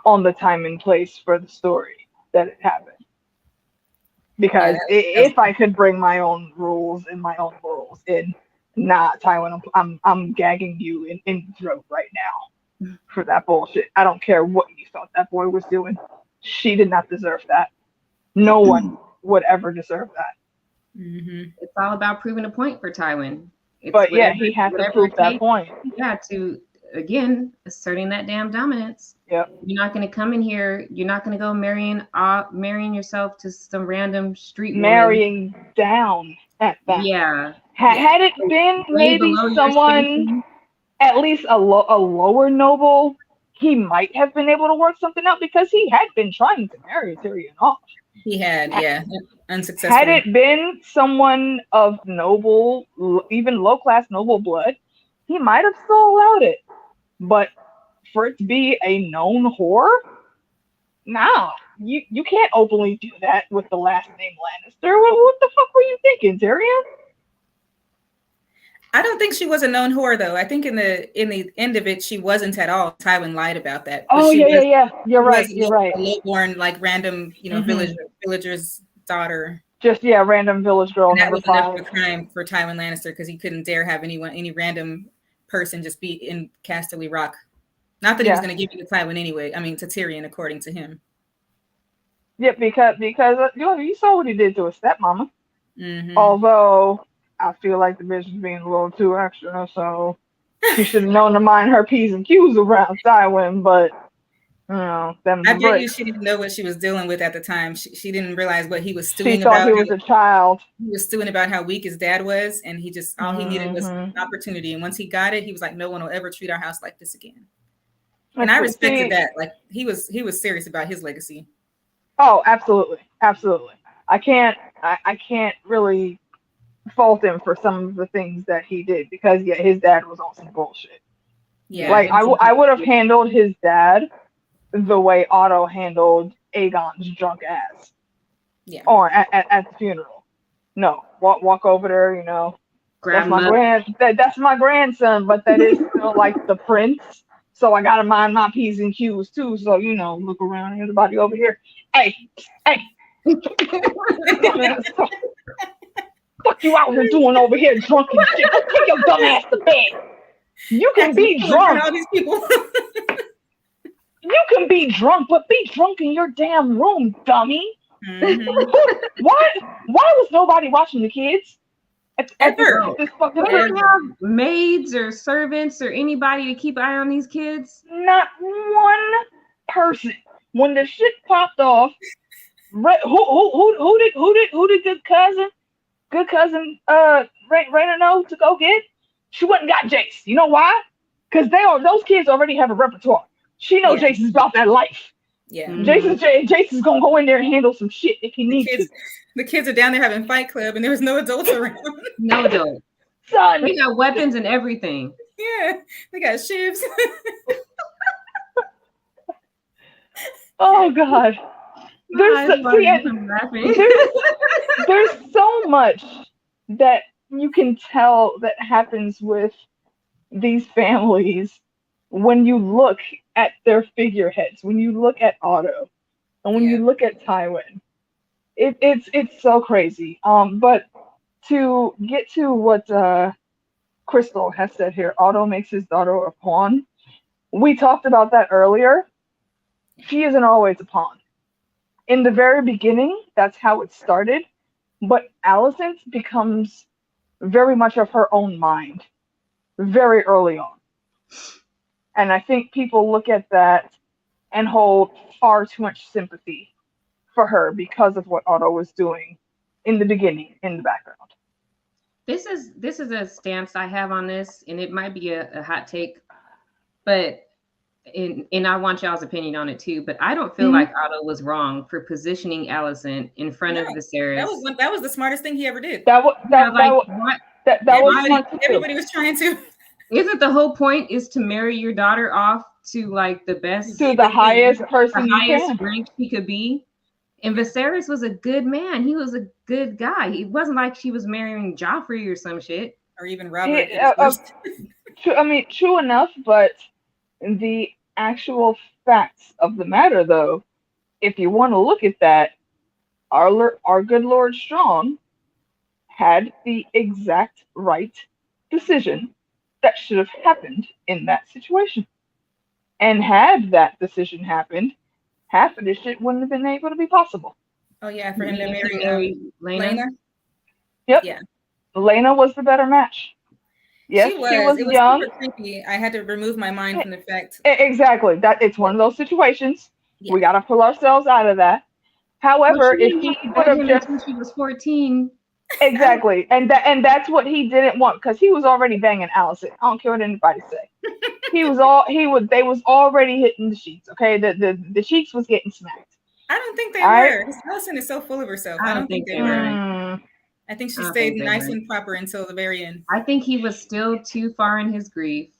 on the time and place for the story that it happened. Because if I could bring my own rules and my own morals in, Tywin, I'm gagging you in the throat right now for that bullshit. I don't care what you thought that boy was doing. She did not deserve that. No one would ever deserve that. Mm-hmm. It's all about proving a point for Tywin. But yeah, he had to prove that point. Yeah, to again asserting that damn dominance. Yep. You're not going to come in here. You're not going to go marrying yourself to some random street marrying woman. Down at that. Yeah. Had it been maybe someone at least a lower noble, he might have been able to work something out because he had been trying to marry Tyrion off. He had, unsuccessfully. Had it been someone of noble, even low-class noble blood, he might have still allowed it. But for it to be a known whore, nah, you can't openly do that with the last name Lannister. What the fuck were you thinking, Tyrion? I don't think she was a known whore, though. I think in the end of it, she wasn't at all. Tywin lied about that. Oh yeah. You're right. A low-born, like random, villager's daughter. Just random village girl. And that was enough of a crime for Tywin Lannister because he couldn't dare have any random person just be in Casterly Rock. Not that he was going to give it to Tywin anyway. I mean, to Tyrion, according to him. Yeah, because you saw what he did to his stepmama. Mm-hmm. Although I feel like the bitch was being a little too extra, so she should have known to mind her P's and Q's around Tywin, but I bet you she didn't know what she was dealing with at the time. She didn't realize what he was stewing about. She thought he was a child. He was stewing about how weak his dad was, and he just all he needed was an opportunity. And once he got it, he was like, no one will ever treat our house like this again. And I respected that. Like he was serious about his legacy. Oh, absolutely. I can't really fault him for some of the things that he did because his dad was on some bullshit. Yeah, like I would have handled his dad the way Otto handled Aegon's drunk ass. Yeah. Or at the funeral. No, walk over there. That's my grandson, but that is still like the prince. So I gotta mind my P's and Q's too. So look around, everybody over here. Hey. Fuck you out here doing over here drunk and shit. Go take your dumb ass to bed. You can be drunk. All these people. You can be drunk, but be drunk in your damn room, dummy. Mm-hmm. Why was nobody watching the kids? At this fucking have maids or servants or anybody to keep an eye on these kids? Not one person. When the shit popped off, who did good cousin Raina know to go get? She went and got Jace. You know why? Because those kids already have a repertoire. She knows Jace is about that life. Yeah. Jace is gonna go in there and handle some shit if he needs to. The kids are down there having Fight Club, and there was no adults around. No adults. Son, they got weapons and everything. Yeah, they got shivs. Oh God. there's God, see, I'm laughing. there's so much that you can tell that happens with these families when you look at their figureheads, when you look at Otto, and when Yeah. you look at Tywin. It's so crazy. But to get to what Crystal has said here, Otto makes his daughter a pawn. We talked about that earlier. She isn't always a pawn. In the very beginning, that's how it started. But Alicent becomes very much of her own mind very early on. And I think people look at that and hold far too much sympathy for her because of what Otto was doing in the beginning, in the background. This is a stance I have on this, and it might be a hot take, but and I want y'all's opinion on it too. But I don't feel like Otto was wrong for positioning Alicent in front of Viserys. That was the smartest thing he ever did. That was smart too. Everybody was trying to. Isn't the whole point is to marry your daughter off to like the best, to the highest person, the highest rank he could be? And Viserys was a good man. He was a good guy. It wasn't like she was marrying Joffrey or some shit. Or even Robert. True enough, but the actual facts of the matter, though, if you want to look at that, our good Lord Strong had the exact right decision that should have happened in that situation. And had that decision happened, half of this shit wouldn't have been able to be possible. Oh yeah, for him to marry Lena. Yep. Yeah. Lena was the better match. Yes, she was young. Super creepy. I had to remove my mind from the fact. Exactly. That it's one of those situations. Yeah. We gotta pull ourselves out of that. However, if he would have just when she was 14. Exactly. And that's what he didn't want, because he was already banging Alicent. I don't care what anybody say. They was already hitting the sheets. Okay. The sheets was getting smacked. I don't think they were. Alicent is so full of herself. I don't think they were. I think she stayed nice and proper until the very end. I think he was still too far in his grief,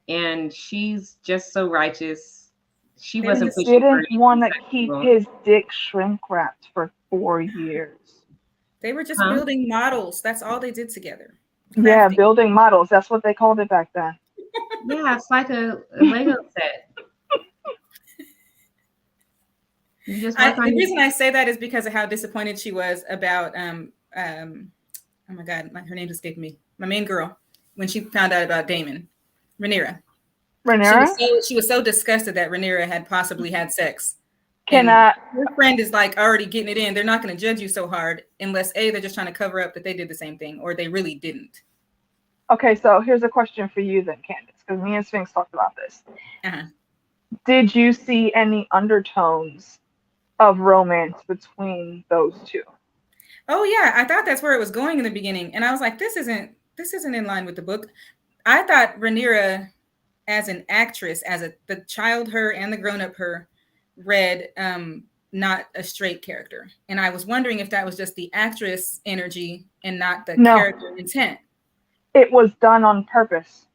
and she's just so righteous. She didn't want to keep his dick shrink wrapped for 4 years. They were just building models. That's all they did together. Crafting. Yeah, building models. That's what they called it back then. Yeah, it's like a Lego set. The reason I say that is because of how disappointed she was about oh my God, her name escaped me. My main girl, when she found out about Daemon, Rhaenyra. She was so disgusted that Rhaenyra had possibly had sex. Your friend is like already getting it in. They're not going to judge you so hard unless they're just trying to cover up that they did the same thing, or they really didn't. Okay, so here's a question for you then, Candace, because me and Sphinx talked about this. Uh-huh. Did you see any undertones of romance between those two? Oh yeah, I thought that's where it was going in the beginning, and I was like, this isn't in line with the book. I thought Rhaenyra, as an actress, the child her and the grown-up her, read not a straight character, and I was wondering if that was just the actress energy and not the character intent. It was done on purpose.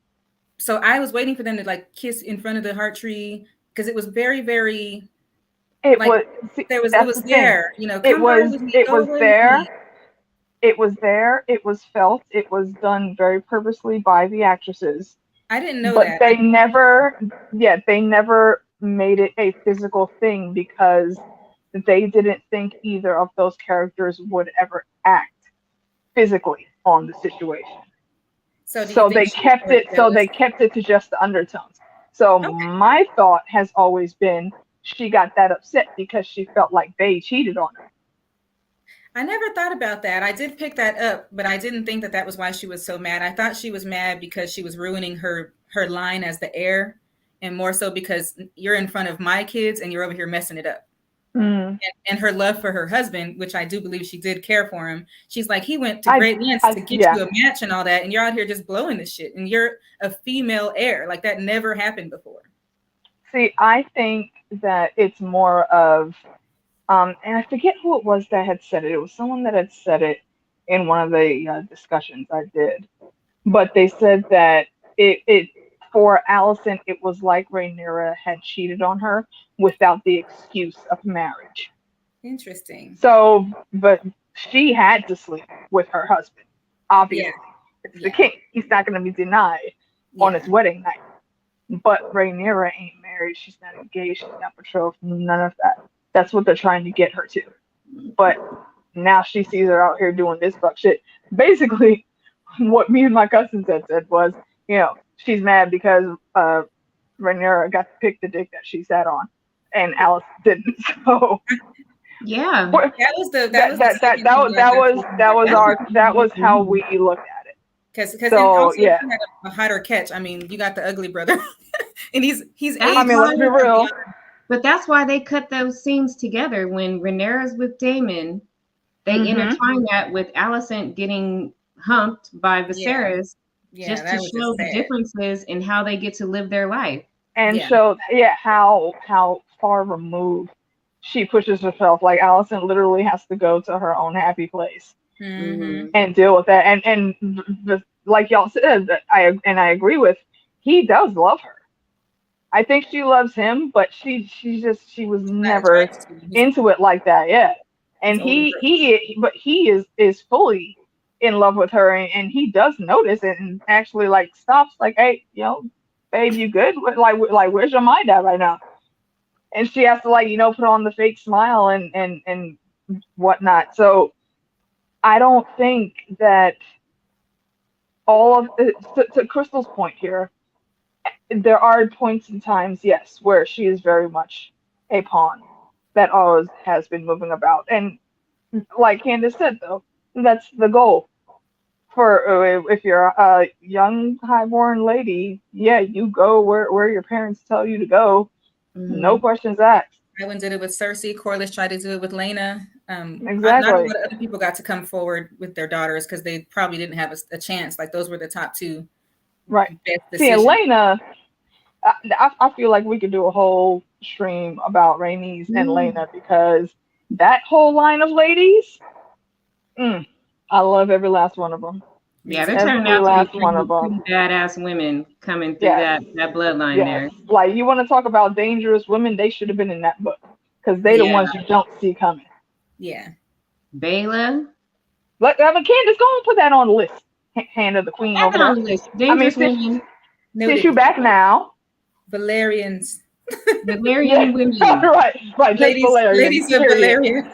So I was waiting for them to like kiss in front of the heart tree, because it was very, very. It was there. You know, it was there. It was there. It was felt. It was done very purposely by the actresses. I didn't know that. But they never made it a physical thing, because they didn't think either of those characters would ever act physically on the situation. So they kept it to just the undertones. So my thought has always been she got that upset because she felt like they cheated on her. I never thought about that. I did pick that up, but I didn't think that was why she was so mad. I thought she was mad because she was ruining her line as the heir, and more so because you're in front of my kids and you're over here messing it up. And her love for her husband, which I do believe she did care for him. She's like, he went to great lengths to get you a match and all that, and you're out here just blowing this shit, and you're a female heir. Like, that never happened before. See, I think that it's more of, and I forget who it was that had said it. It was someone that had said it in one of the discussions I did. But they said that it for Alicent, it was like Rhaenyra had cheated on her without the excuse of marriage. Interesting. So, but she had to sleep with her husband. Yeah. Obviously, it's the Yeah. king. He's not going to be denied on Yeah. his wedding night. But Rhaenyra ain't married. She's not engaged. She's not betrothed. None of that. That's what they're trying to get her to. But now she sees her out here doing this fuck shit. Basically, what me and my cousins had said was, she's mad because Rhaenyra got to pick the dick that she sat on, and Alice didn't. So Yeah. That was the second thing that was how we looked at it. Because So also yeah, he had a hotter catch. I mean, you got the ugly brother, and he's I mean, let's be real. But that's why they cut those scenes together. When Rhaenyra's with Daemon, they intertwine that with Alicent getting humped by Viserys, just to show the differences in how they get to live their life. And show how far removed she pushes herself. Like Alicent literally has to go to her own happy place and deal with that. And like y'all said, I agree with. He does love her. I think she loves him, but she was never into it like that. Yeah, and but he is fully in love with her, and he does notice it and actually like stops, like, hey, babe, you good? Like where's your mind at right now? And she has to like put on the fake smile and whatnot. So I don't think that all of to Crystal's point here, there are points and times, yes, where she is very much a pawn that always has been moving about. And like Candace said, though, that's the goal. For if you're a young highborn lady, yeah, you go where your parents tell you to go. No questions asked. Tywin did it with Cersei. Corlys tried to do it with Lena. Exactly. Not a lot of other people got to come forward with their daughters because they probably didn't have a chance. Like those were the top two. Right. See, Lena, I feel like we could do a whole stream about Rhaenys and Lena, because that whole line of ladies, I love every last one of them. Yeah, they're turning out to be pretty badass women coming through that bloodline there. Like, you want to talk about dangerous women? They should have been in that book, because they the ones you don't see coming. Yeah. Baela. Candace, go and put that on the list. Hand of the Queen over there. On the list. Dangerous women. Since you back now. Valerians. Valerian women. Right. Ladies of Valerian.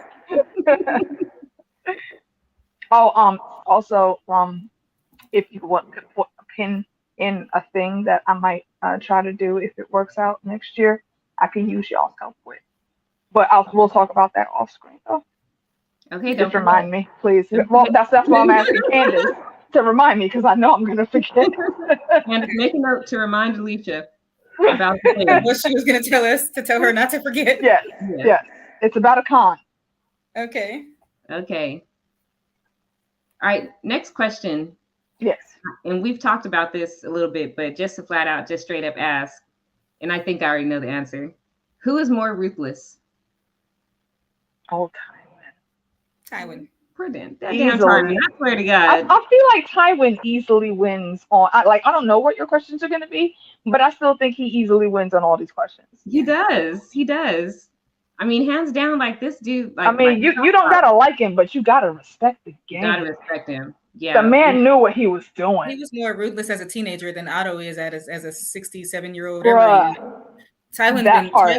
Also, if you want to put a pin in a thing that I might try to do if it works out next year, I can use y'all's help with. But we'll talk about that off screen though. Okay, just remind me, please. Well, that's why I'm asking Candace to remind me, because I know I'm gonna forget. And make a note to remind Alicia about what she was gonna tell us, to tell her not to forget. Yes. It's about a con. Okay. All right, next question. Yes. And we've talked about this a little bit, but just to flat out, just straight up ask, and I think I already know the answer. Who is more ruthless? Oh, Tywin. That damn Tywin. I swear to God. I feel like Tywin easily wins on. I don't know what your questions are going to be, but I still think he easily wins on all these questions. He does. I mean, hands down, like this dude. Like, you don't gotta like him, but you gotta respect the game. You gotta respect him. Yeah. The man knew what he was doing. He was more ruthless as a teenager than Otto is as a 67-year-old. Tywin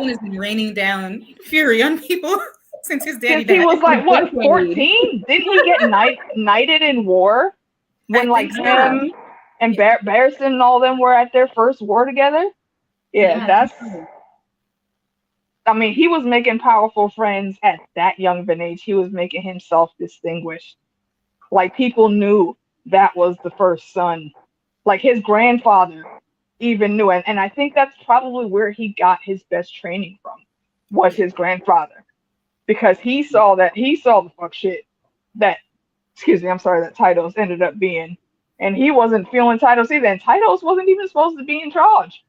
has been raining down fury on people since his daddy died. He was like, what, 14? Didn't he get knighted in war? When him and Barristan and all them were at their first war together? Yeah, he was making powerful friends at that young of an age. He was making himself distinguished. Like, people knew that was the first son. Like, his grandfather even knew it. And I think that's probably where he got his best training from, was his grandfather. Because he saw the fuck shit that Tytos ended up being. And he wasn't feeling Tytos either. And Tytos wasn't even supposed to be in charge.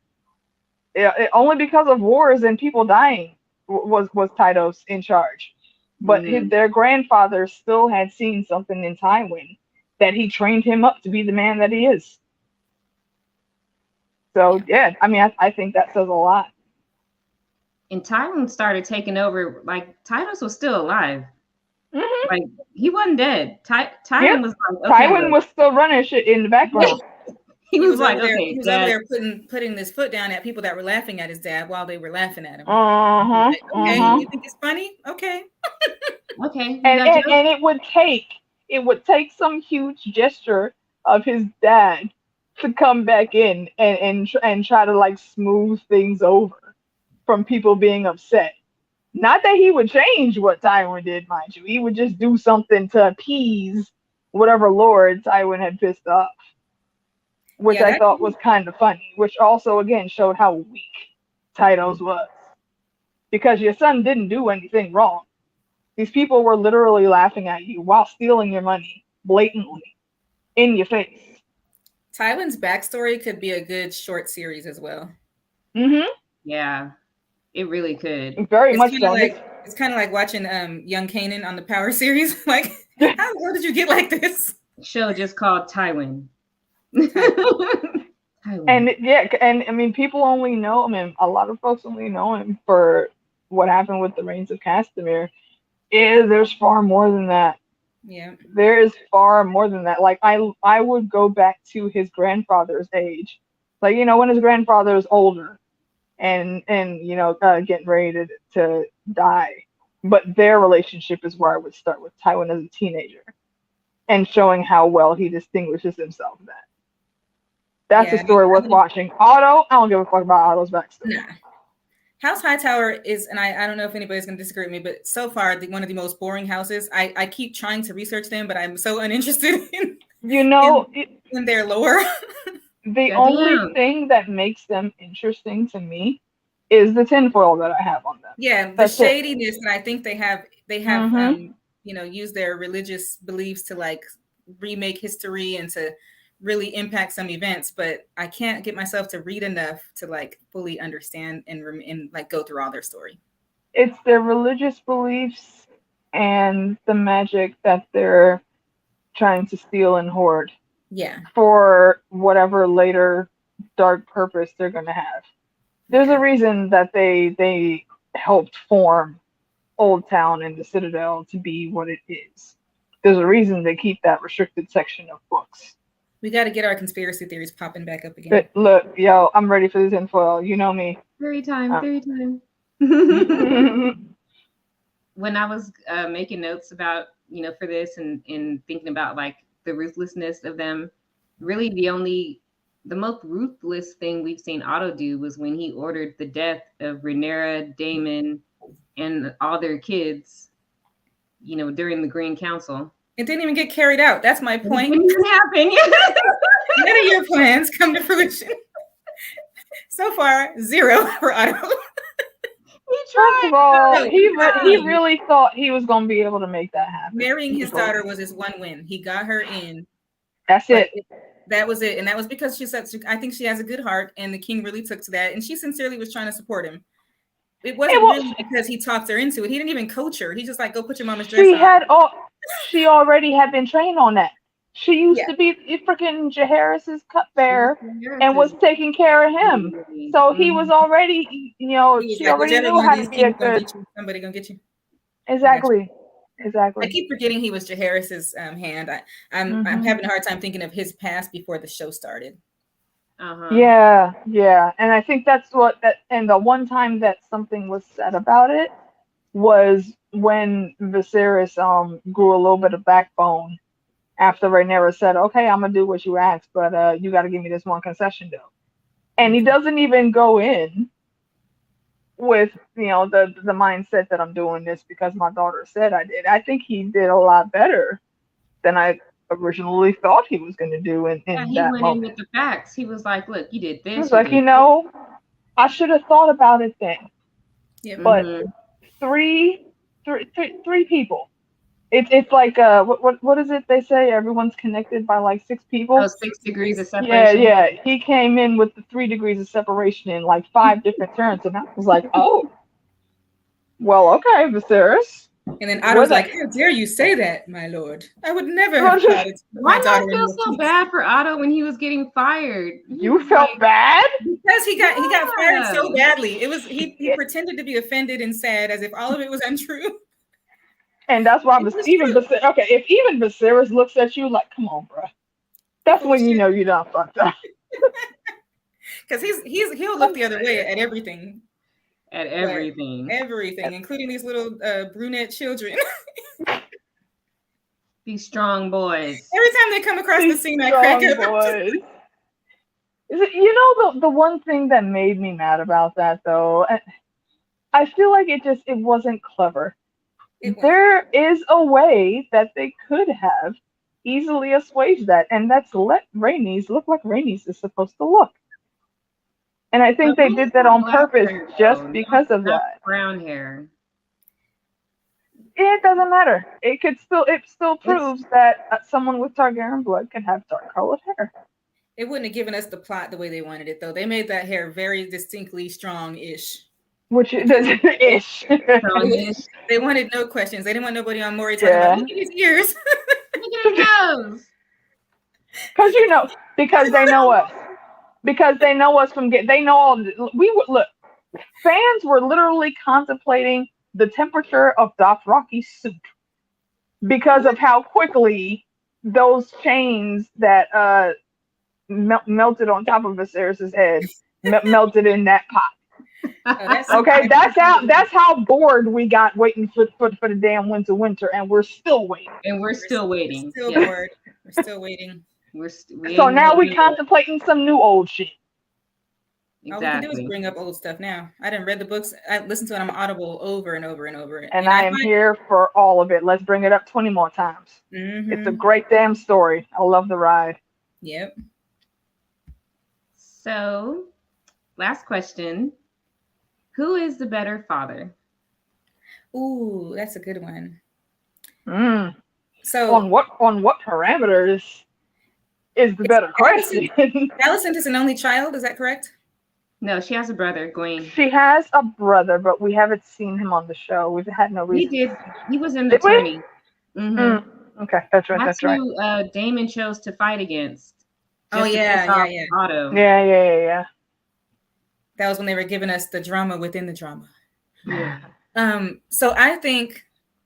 Only because of wars and people dying was Tytos in charge. But their grandfather still had seen something in Tywin that he trained him up to be the man that he is. So, I think that says a lot. and Tywin started taking over. Like Titus was still alive. Mm-hmm. Like he wasn't dead. Tywin Yep. was like, okay, Tywin was still running shit in the background. he He was was like, over there. okay, He was over Dad. there putting his foot down at people that were laughing at his dad while they were laughing at him. Uh-huh. Like, okay, Uh-huh. you think it's funny? Okay. Okay, you And, got and jokes? and it would take some huge gesture of his dad to come back in and try to like smooth things over from people being upset. Not that he would change what Tywin did, mind you. He would just do something to appease whatever lord Tywin had pissed off, which Yeah, I that thought was kind of funny, which also again showed how weak Tytos was. Because your son didn't do anything wrong. These people were literally laughing at you while stealing your money blatantly in your face. Tywin's backstory could be a good short series as well. Mm-hmm. Yeah, it really could. Very It's much kind so. of like it's kind of like watching Young Kanan on the Power series. Like, how the hell did you get like this? Show just called Tywin. Tywin. And yeah, and I mean, people only know him. A lot of folks only know him for what happened with the Reigns of Castamere. There's far more than that. Yeah. There is far more than that. Like I would go back to his grandfather's age, like when his grandfather is older, and getting ready to die. But their relationship is where I would start with Tywin as a teenager, and showing how well he distinguishes himself. That's a story worth watching. Otto, I don't give a fuck about Otto's backstory. Nah. House Hightower is, and I don't know if anybody's going to disagree with me, but so far one of the most boring houses. I keep trying to research them, but I'm so uninterested in in their lore. The only thing that makes them interesting to me is the tinfoil that I have on them. Yeah, the shadiness, and I think they have used their religious beliefs to like remake history and to really impact some events, but I can't get myself to read enough to like fully understand and like go through all their story. It's their religious beliefs and the magic that they're trying to steal and hoard. Yeah. For whatever later dark purpose they're going to have. There's a reason that they helped form Old Town and the Citadel to be what it is. There's a reason they keep that restricted section of books. We got to get our conspiracy theories popping back up again. But look, yo, I'm ready for this tinfoil. You know me. Theory time. When I was making notes about, for this and thinking about like the ruthlessness of them, really the most ruthless thing we've seen Otto do was when he ordered the death of Rhaenyra, Daemon, and all their kids, during the Green Council. It didn't even get carried out. That's my point. It didn't even happen. None of your plans come to fruition. So far, 0 for Otto. First of all, he really thought he was going to be able to make that happen. Marrying his daughter was his one win. He got her in. That's it. That was it. And that was because she said, I think she has a good heart, and the king really took to that. And she sincerely was trying to support him. It wasn't really because he talked her into it. He didn't even coach her. He just like, go put your mama's dress on. She already had been trained on that. She used to be freaking Jaehaerys's cupbearer and was taking care of him. So he was already, she already knew how to be a good. Somebody gonna get you. Exactly. I keep forgetting he was Jaehaerys's hand. I'm having a hard time thinking of his past before the show started. Yeah, and I think that's and the one time that something was said about it was when Viserys grew a little bit of backbone after Rhaenyra said, "Okay, I'm gonna do what you asked, but you got to give me this one concession though." And he doesn't even go in with the mindset that I'm doing this because my daughter said I did. I think he did a lot better than I originally thought he was going to do in that moment. He went in with the facts. He was like, "Look, you did this." He was like, I should have thought about it then. Yeah. But three people. It's like what is it they say? Everyone's connected by like 6 people. Oh, 6 degrees of separation. Yeah. He came in with the 3 degrees of separation in like 5 different turns, and I was like, oh, well, okay, Viserys. And then Otto's like, how dare you say that, my lord? I would never have thought it. Why did I feel so bad for Otto when he was getting fired? You felt bad? Because he got fired so badly. It was he pretended to be offended and sad as if all of it was untrue. And that's why if even Viserys looks at you like, come on, bro. That's when you know you done fucked up. Because he'll look the other way at everything. At everything. Everything, including these little brunette children. These strong boys. Every time they come across the scene, I crack up. Boys. You know, the one thing that made me mad about that, though, I feel like it wasn't clever. There is a way that they could have easily assuaged that, and that's let Rhaenys look like Rhaenys is supposed to look. And I think they did that on purpose just because of that. Brown hair. It doesn't matter. It still proves that someone with Targaryen blood can have dark colored hair. It wouldn't have given us the plot the way they wanted it, though. They made that hair very distinctly strong-ish. Which it does ish. They wanted no questions. They didn't want nobody on Maury talking about, look at his ears. Look at his nose. Because they know us. Because they know us they know all. Look. Fans were literally contemplating the temperature of Dothraki's suit because of how quickly those chains that melted on top of Viserys' head melted in that pot. Okay, that's how bored we got waiting for the damn winter, and we're still waiting. We're still bored. We're still waiting. So now we're contemplating some new old shit. Exactly. All we can do is bring up old stuff now. I didn't read the books. I listened to it on Audible over and over and over. And I am here for all of it. Let's bring it up 20 more times. Mm-hmm. It's a great damn story. I love the ride. Yep. So, last question. Who is the better father? Ooh, that's a good one. So on what parameters is the better question? Alicent is an only child, is that correct? No, she has a brother, Gawain. She has a brother, but we haven't seen him on the show. We've had no reason. He did. He was in the tourney. Mm-hmm. Okay, that's right. That's who Daemon chose to fight against. Oh yeah. Otto. Yeah. That was when they were giving us the drama within the drama. Yeah. So I think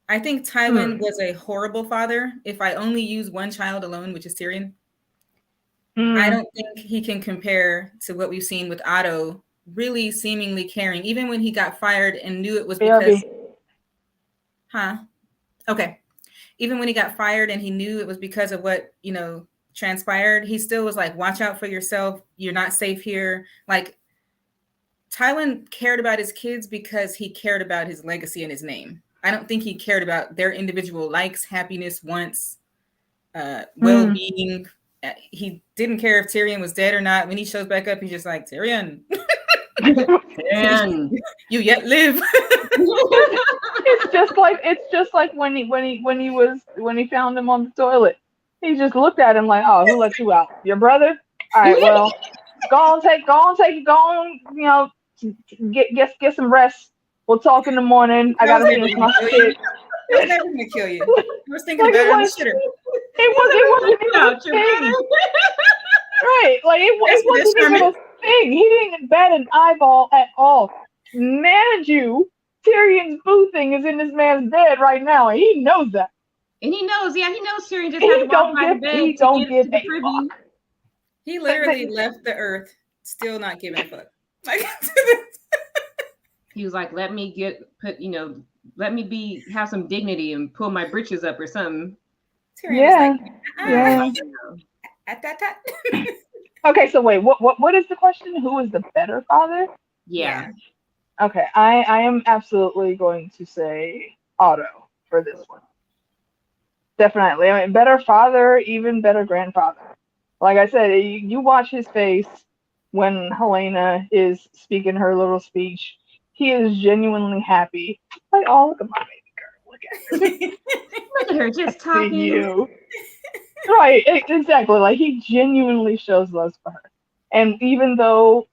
Tywin was a horrible father. If I only use one child alone, which is Tyrion, I don't think he can compare to what we've seen with Otto, really seemingly caring, even when he got fired and knew it was because. Okay. Even when he got fired and he knew it was because of what, transpired, he still was like, watch out for yourself. You're not safe here. Like, Tywin cared about his kids because he cared about his legacy and his name. I don't think he cared about their individual likes, happiness, wants, well-being. He didn't care if Tyrion was dead or not. When he shows back up, he's just like, Tyrion, Tyrion, you yet live. It's just like when he found him on the toilet. He just looked at him like, oh, who let you out? Your brother? All right, well, go on, get some rest. We'll talk in the morning. I gotta finish my shit. It was never gonna kill you. I was thinking about it on the shitter. It wasn't even a thing. Right, like it wasn't even a thing. He didn't bat an eyeball at all. Man, Tyrion's boo thing is in this man's bed right now, and he knows that. And he knows Tyrion just had to walk by the bed to get to the privy. He literally left the earth, still not giving a fuck. Like, he was like, let me have some dignity and pull my britches up or something. Tyrion Okay, so wait, what is the question? Who is the better father? Yeah. Okay, I am absolutely going to say Otto for this one. Definitely. I mean, better father, even better grandfather. Like I said, you watch his face when Helena is speaking her little speech. He is genuinely happy. Like, oh, look at my baby girl. Look at her. Look at her just talking. You. Right, exactly. Like, he genuinely shows love for her. And even though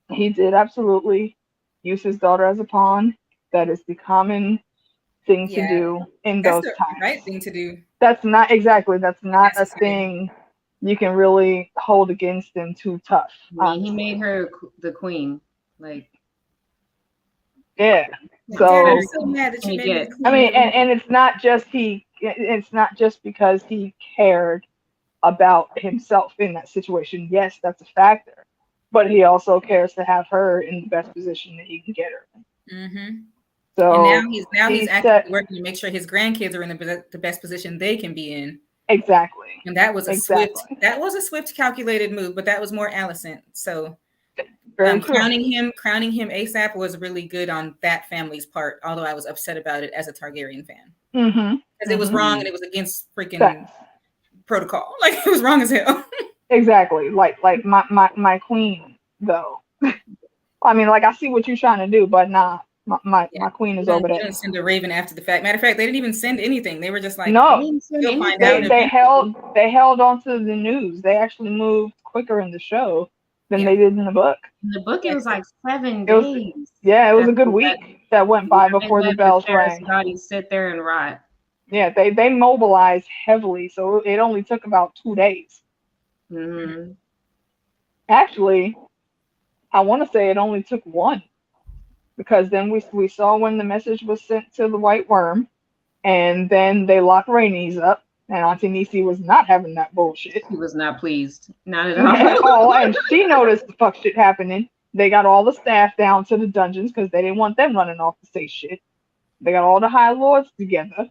he did absolutely use his daughter as a pawn, that is the common thing to Yeah, do in that's those the right times. thing to do. That's not a Necessary. thing you can really hold against him too tough. I mean, he Honestly. made her the queen. Like, Yeah. Like, Dad, I'm So so mad that you can you made me get? the I mean, queen. and it's not just because he cared about himself in that situation. Yes, that's a factor. But he also cares to have her in the best position that he can get her. Mm-hmm. And So now he's he actively said working to make sure his grandkids are in the best position they can be in. exactly. And that was a Exactly. swift, calculated move, but that was more Alicent. So Very true. crowning him ASAP was really good on that family's part. Although I was upset about it as a Targaryen fan Mm-hmm. because it was wrong and it was against freaking Facts. protocol. Like it was wrong as hell. Exactly. Like my queen though. I mean, like I see what you're trying to do, but nah, Yeah, my queen is you over don't there. send a Raven after the fact. Matter of fact, they didn't even send anything. They were just like, They No, didn't send you'll find anything. out eventually. they held on to the news. They actually moved quicker in the show than Yeah. they did in the book. In the book, it was like 7 It was days. it was that a good they let, week that went by they before the let bells Viserys' rang. body sit there and rot. Yeah, they mobilized heavily, so it only took about 2 days. Mm-hmm. Actually, I want to say it only took one because then we saw when the message was sent to the White Worm, and then they locked Rhaenys up, and Auntie Nisi was not having that bullshit He was not pleased. Not at at all. all, and she noticed the fuck shit happening. They got all the staff down to the dungeons because they didn't want them running off to say shit. They got all the High Lords together.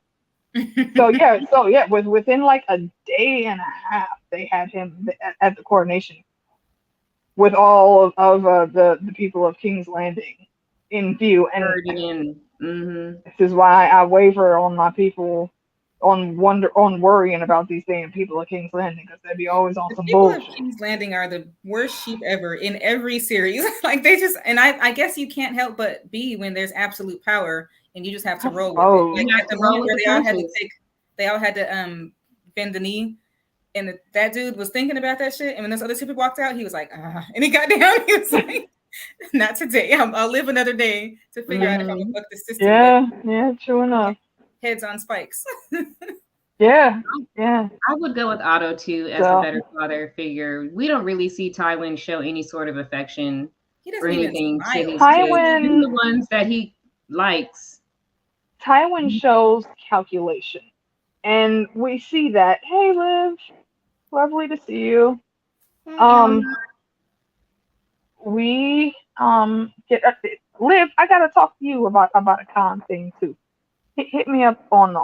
So yeah, within like a day and a half, they had him at the coronation with all of the people of King's Landing in view. And Heard it in. Mm-hmm. this is why I waver on my people on worrying about these damn people of King's Landing because they be always on The some people of bullshit. King's Landing are the worst sheep ever in every series. Like they just, and I guess you can't help but be when there's absolute power and you just have to roll with it. Like You have at the to roll moment with where the punches. they all had to bend the knee, and that dude was thinking about that shit. And when those other two people walked out, he was like, and he got down. He was like, not today. I'll live another day to figure out if I'm gonna fuck the system. Yeah, true enough. Heads on spikes. Yeah. I would go with Otto too as the better father figure. We don't really see Tywin show any sort of affection He or doesn't even anything to smile. his kids. Tywin- Even the ones that he likes. Tywin shows calculation, and we see that. Hey, Liv, lovely to see you. We get Liv. I gotta talk to you about a con thing too. Hit me up on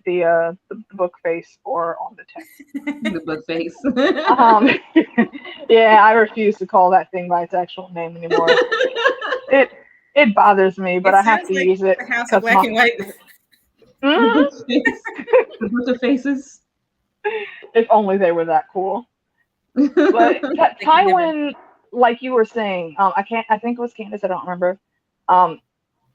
the book face or on the text. The book face. Yeah, I refuse to call that thing by its actual name anymore. It bothers me, but I have to use it. The House of Black and White. The book face. The book of faces. If only they were that cool. But Tywin, like you were saying, I think it was Candace. I don't remember.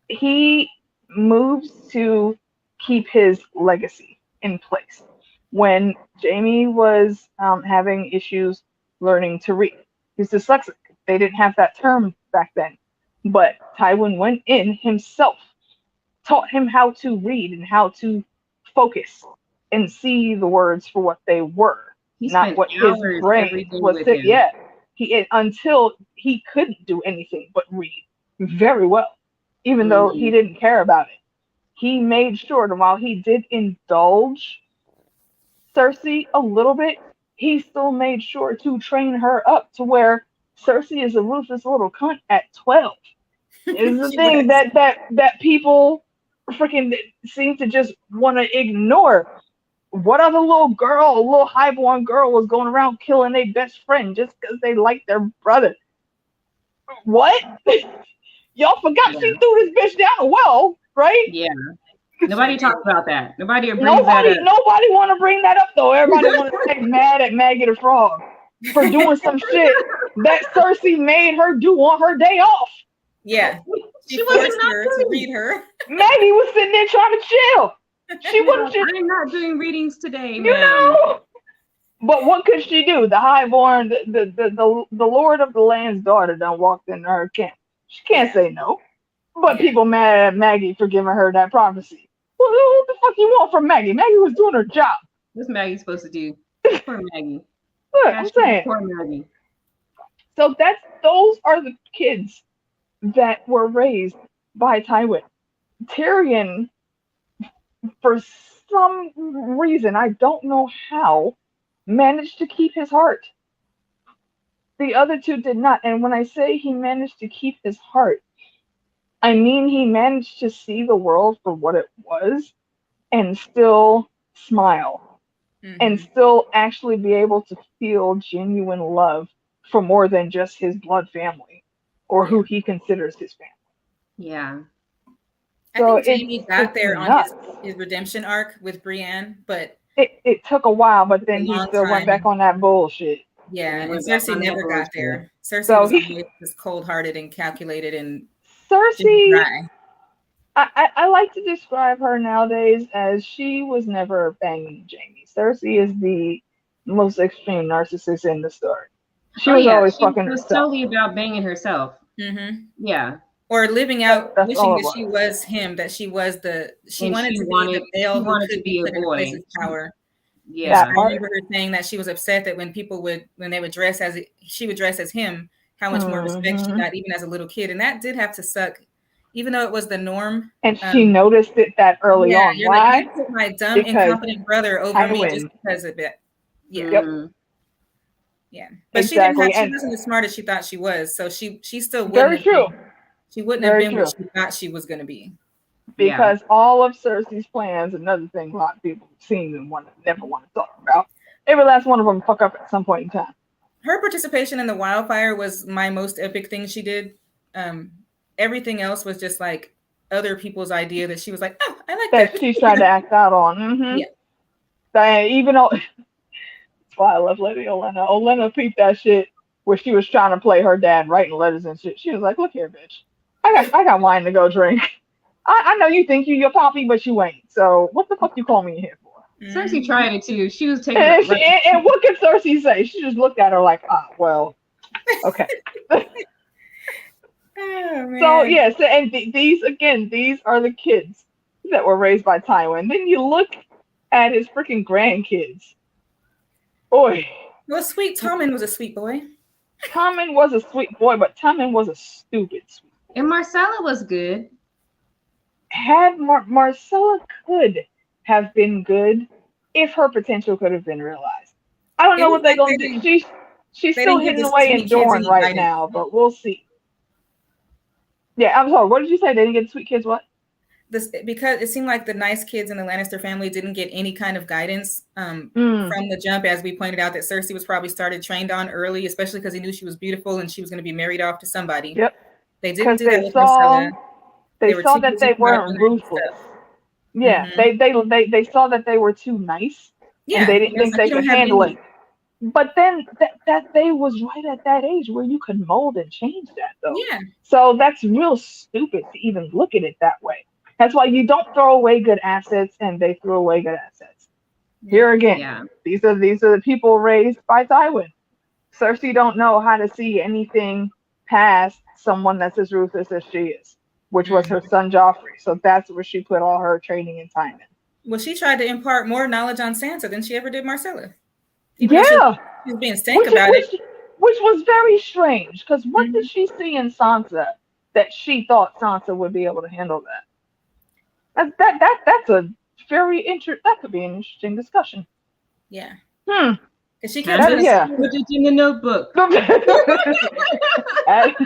He moves to keep his legacy in place. When Jamie was having issues learning to read, he's dyslexic. They didn't have that term back then, but Tywin went in himself, taught him how to read and how to focus and see the words for what they were, not what his brain was. Yeah, until he couldn't do anything but read very well, even though he didn't care about it. He made sure that while he did indulge Cersei a little bit, he still made sure to train her up to where Cersei is a ruthless little cunt at 12. Is the thing that people freaking seem to just want to ignore. What other little highborn girl was going around killing their best friend just because they like their brother? What? Y'all forgot she threw this bitch down a well, right? Yeah. Nobody talks about that. Nobody brings that up. Nobody want to bring that up though. Everybody want to get mad at Maggie the Frog for doing some shit that Cersei made her do on her day off. Yeah. She wasn't her to read her. Maggie was sitting there trying to chill. She wasn't. I'm not doing readings today, you know. But what could she do? The highborn, the Lord of the Land's daughter done walked into her camp. She can't say no. But people mad at Maggie for giving her that prophecy. Well, what the fuck you want from Maggie? Maggie was doing her job. What's Maggie supposed to do? Poor Maggie. Look, I'm saying. Poor Maggie. So those are the kids that were raised by Tywin. Tyrion, for some reason, I don't know how, managed to keep his heart. The other two did not. And when I say he managed to keep his heart, I mean he managed to see the world for what it was and still smile and still actually be able to feel genuine love for more than just his blood family or who he considers his family. Yeah. So I think Jaime got there on his redemption arc with Brienne, but it took a while, but then he still went back on that bullshit. Yeah, and Cersei never got there. Cersei was always just cold-hearted and calculated and Cersei. I like to describe her nowadays as she was never banging Jaime. Cersei is the most extreme narcissist in the story. She was always fucking herself. It was totally about banging herself. Yeah. Or living out, wishing that she was him, that she was she wanted to be the male who could be put in a place of power. Yeah, I remember her saying that she was upset that when they would dress as she would dress as him, how much more respect she got even as a little kid, and that did have to suck, even though it was the norm. And she noticed it that early on. You're Why? Like, I put my dumb, incompetent brother over me just because of it. Yeah. Yep. Yeah. But exactly. She wasn't as smart as she thought she was, so she still wouldn't. Very true. She wouldn't have been what she thought she was going to be. Because all of Cersei's plans, another thing a lot of people have seen and never want to talk about, every last one of them fuck up at some point in time. Her participation in the wildfire was my most epic thing she did. Everything else was just like other people's idea that she was like, oh, I like that. She tried to act out on. Yeah. Even though, that's why I love Lady Olenna. Olenna peeped that shit where she was trying to play her dad writing letters and shit. She was like, look here, bitch. I got wine to go drink. I know you think you're poppy, but you ain't. So what the fuck you call me in here for? Cersei tried it too. She was taking and what could Cersei say? She just looked at her like, well, okay. So yes, and these are the kids that were raised by Tywin. Then you look at his freaking grandkids. Boy. Well, sweet Tommen was a sweet boy. Tommen was a sweet boy, but Tommen was a stupid sweet boy. And Marcella was good. Marcella could have been good if her potential could have been realized. I don't know what they're going to do. She's still hidden away in Dorne right now, but we'll see. Yeah, I'm sorry. What did you say? They didn't get the sweet kids what? Because it seemed like the nice kids in the Lannister family didn't get any kind of guidance from the jump, as we pointed out that Cersei was probably trained on early, especially because he knew she was beautiful and she was going to be married off to somebody. Yep. They didn't do that with Marcella. They saw that they weren't ruthless. Yeah, they saw that they were too nice. Yeah, and they didn't think they could handle it. But then that they was right at that age where you could mold and change that, though. Yeah. So that's real stupid to even look at it that way. That's why you don't throw away good assets, and they threw away good assets. Here again, these are the people raised by Tywin. Cersei don't know how to see anything past someone that's as ruthless as she is, which was her son Joffrey. So that's where she put all her training and time in. Well, she tried to impart more knowledge on Sansa than she ever did Marcella. She was being stank about it. Which was very strange, because what did she see in Sansa that she thought Sansa would be able to handle that? That's a very that could be an interesting discussion. Yeah. Because she kept put it in the notebook. add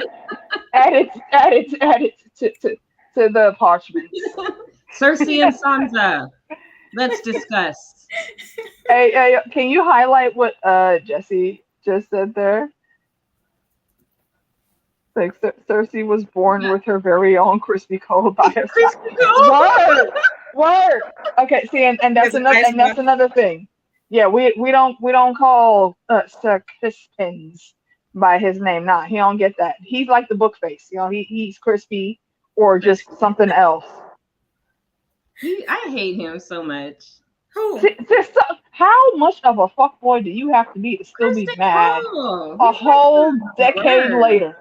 it to the parchments. Cersei and Sansa. Let's discuss. Hey, can you highlight what Jesse just said there? Like Cersei was born with her very own crispy cold by her side. Word. Okay, see, and that's another thing. Yeah, we don't call Sir Crispins by his name. Nah, he don't get that. He's like the book face. You know, he's crispy or just something else. I hate him so much. Who? How much of a fuckboy do you have to be to still be mad a whole decade later?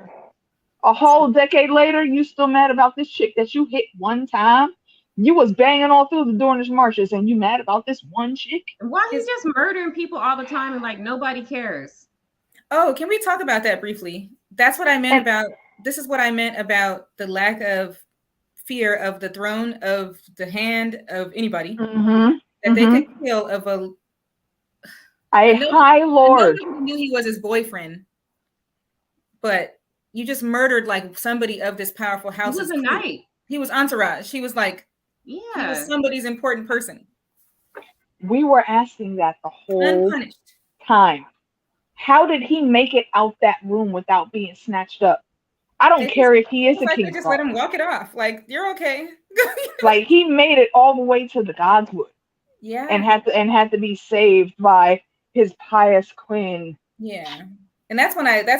A whole decade later, you still mad about this chick that you hit one time You was banging all through the Dornish marshes, and you mad about this one chick? Why he's just murdering people all the time and like nobody cares? Oh, can we talk about that briefly? That's what I meant about. This is what I meant about the lack of fear of the throne, of the hand, of anybody that they could kill of a high lord. Nobody knew he was his boyfriend, but you just murdered like somebody of this powerful house. He was a knight. He was entourage. He was like, yeah, he was somebody's important person. We were asking that the whole Unpunished. time. How did he make it out that room without being snatched up? I don't care if he is a king. Just let him walk it off. Like, you're okay. Like, he made it all the way to the Godswood. Yeah. And had to be saved by his pious queen. Yeah. And that's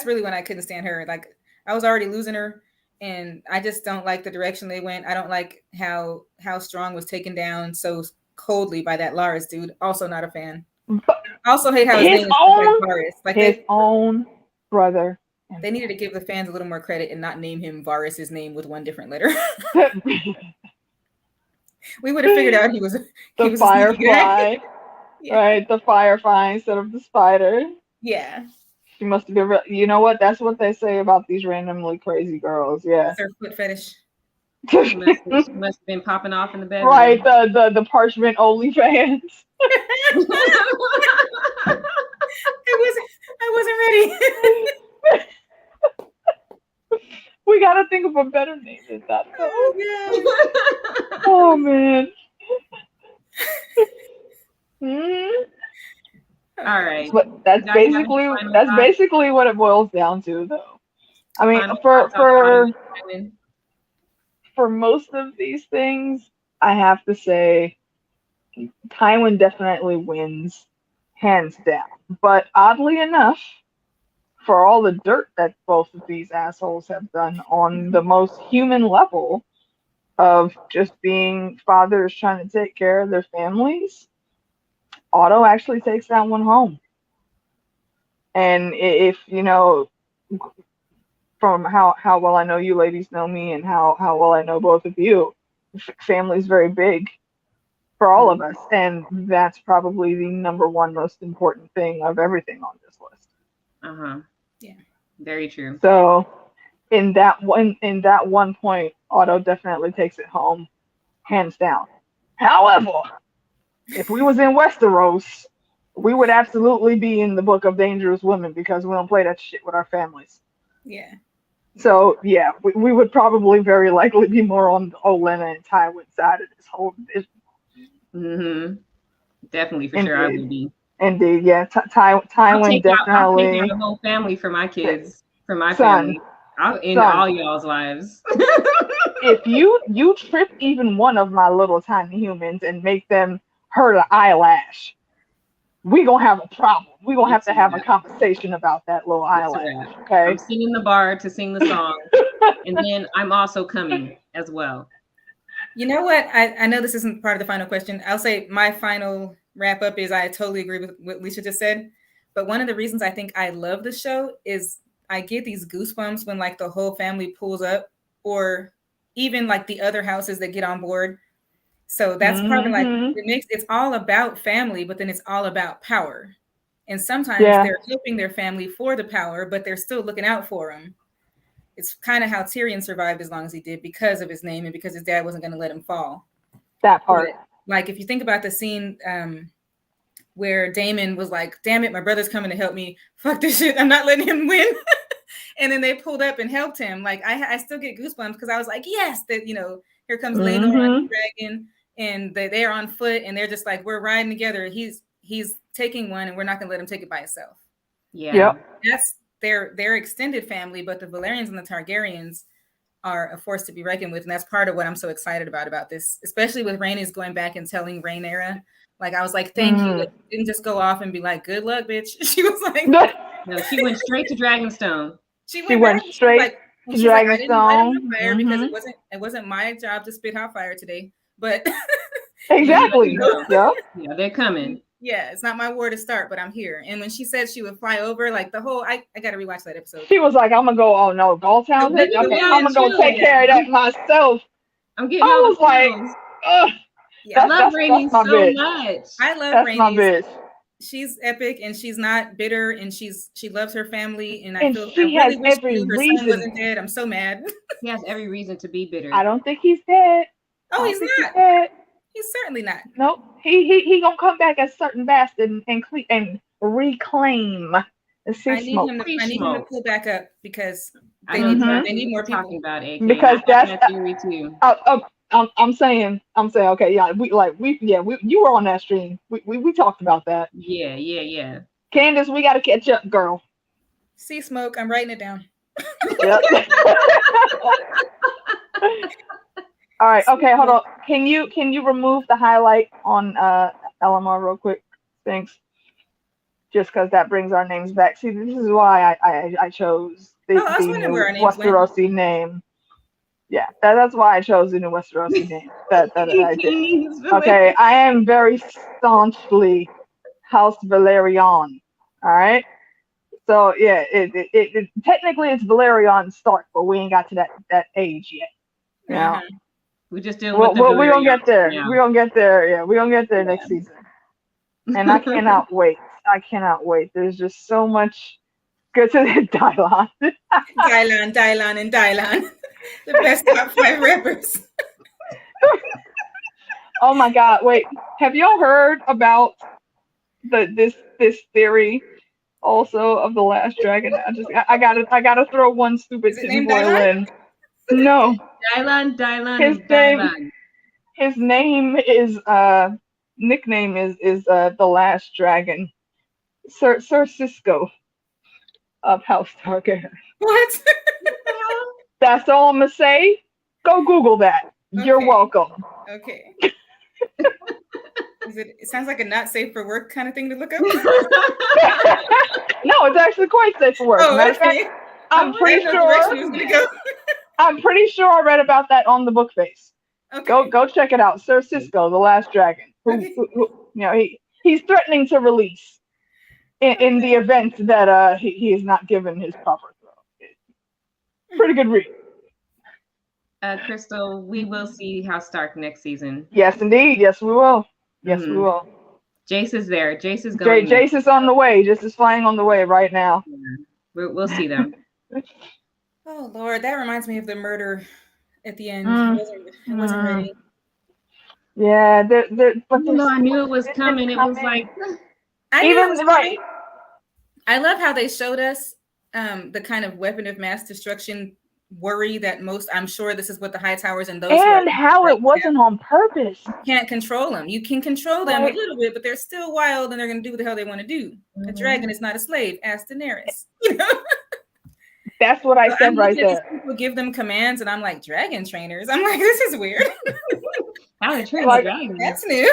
really when I couldn't stand her. Like, I was already losing her, and I just don't like the direction they went. I don't like how Strong was taken down so coldly by that Laris dude. Also not a fan. But I also hate how his name is like Varys. Like his own brother. They needed to give the fans a little more credit and not name him Varys' name with one different letter. We would have figured out he was the firefly. Yeah. Right, the firefly instead of the spider. Yeah. She must have been, you know what? That's what they say about these randomly crazy girls. Yeah. That's her foot fetish. She must have been popping off in the bedroom. Right, the parchment OnlyFans. I wasn't ready. We gotta think of a better name than that. Oh, oh man. All right. But that's basically what it boils down to, though. I mean, for most of these things, I have to say Tywin definitely wins, hands down. But oddly enough, for all the dirt that both of these assholes have done on the most human level of just being fathers trying to take care of their families, Otto actually takes that one home. And if, you know, from how well I know you ladies know me and how well I know both of you, family is very big for all of us. And that's probably the number one most important thing of everything on this list. Yeah, very true. So in that one point, Otto definitely takes it home, hands down. However, if we was in Westeros, we would absolutely be in the book of dangerous women because we don't play that shit with our families. Yeah. So yeah, we would probably very likely be more on the Olenna and Tywin side of this whole division. Definitely, for sure, I would be. Indeed, yeah. Tywin definitely. I'll take out a whole family for my kids, for my family. I'll end all y'all's lives. If you trip even one of my little tiny humans and make them hurt an eyelash, we gonna have a problem. We gonna have to have a conversation about that little eyelash. Okay. I'm singing the bar to sing the song, and then I'm also coming as well. You know what? I know this isn't part of the final question. I'll say my final wrap up is I totally agree with what Lisa just said. But one of the reasons I think I love the show is I get these goosebumps when like the whole family pulls up, or even like the other houses that get on board. So that's part of like it's all about family, but then it's all about power. And sometimes they're helping their family for the power, but they're still looking out for them. It's kind of how Tyrion survived as long as he did because of his name and because his dad wasn't going to let him fall. That part. But, like if you think about the scene where Daemon was like, damn it, my brother's coming to help me. Fuck this shit. I'm not letting him win. And then they pulled up and helped him. Like I still get goosebumps because I was like, yes, that, you know, here comes Laenor on the dragon and they're on foot and they're just like, we're riding together. He's taking one and we're not going to let him take it by himself. Yeah. Yep. That's their extended family, but the Valerians and the Targaryens are a force to be reckoned with. And that's part of what I'm so excited about this, especially with Rhaenys going back and telling Rhaenyra. Like, I was like, thank you. Like, didn't just go off and be like, good luck, bitch. She was like, no, she went straight to Dragonstone. She went straight to Dragonstone. Because it wasn't my job to spit hot fire today. But exactly. Yeah, they're coming. Yeah, it's not my war to start, but I'm here. And when she said she would fly over, like the whole, I got to rewatch that episode. She was like, I'm going to go, Galltown? Okay, I'm going to go take care of that myself. I'm getting I was like, Yeah. I love Rainey that's my so bitch. much. I love That's my Rainey's. bitch. She's epic and she's not bitter and she loves her family. And I And she has really wish every her son reason. wasn't dead. I'm so mad. He has every reason to be bitter. I don't think he's dead. Oh, I he's don't think not. he's dead. He's certainly not. Nope. He gonna come back as certain bastard and reclaim the sea smoke. I need him to pull back up because I they know need more people. talking about AK. Because I have that's that theory too. I'm saying, okay, yeah, you were on that stream. We talked about that. Yeah. Candace, we gotta catch up, girl. Sea smoke, I'm writing it down. Yep. All right, okay, hold on. Can you remove the highlight on LMR real quick? Thanks. Just because that brings our names back. See, this is why I chose the new Westerosi name. Yeah, that's why I chose the new Westerosi name. That I did. Okay, I am very staunchly House Valerion. All right. So yeah, it technically it's Valerion Stark, but we ain't got to that age yet. You know? We just dealing with the we're gonna get there. Yeah. We're gonna get there. Yeah, we're gonna get there next season. And I cannot wait. There's just so much good to Dylon. Dylon. The best top 5 rappers. Oh my God! Wait, have y'all heard about this theory also of the last dragon? I gotta throw one stupid tinfoil in. No. Dylon. His name is nickname is the last dragon. Sir Cisco of House Targaryen. What? That's all I'm gonna say. Go Google that. Okay. You're welcome. Okay. It sounds like a not safe for work kind of thing to look up? No, it's actually quite safe for work. Matter of fact, I'm pretty sure I read about that on the book face. Okay. Go check it out. Sir Cisco, the last dragon. Who he's threatening to release in the event that he is not given his proper throne. Pretty good read. Crystal, we will see House Stark next season. Yes, indeed. Yes, we will. Yes, we will. Jace is there. Jace is going. Jace is on the way. Jace is flying on the way right now. Yeah. We'll see them. Oh Lord, that reminds me of the murder at the end. I wasn't ready. Yeah, but I knew it was coming. It was like I love how they showed us the kind of weapon of mass destruction worry that I'm sure this is what the Hightowers and those how it wasn't on purpose. You can't control them. You can control them a little bit, but they're still wild and they're going to do what the hell they want to do. A dragon is not a slave. Ask Daenerys. That's what I said right there. People give them commands, and I'm like, dragon trainers. I'm like, this is weird. How to train a dragon? That's new.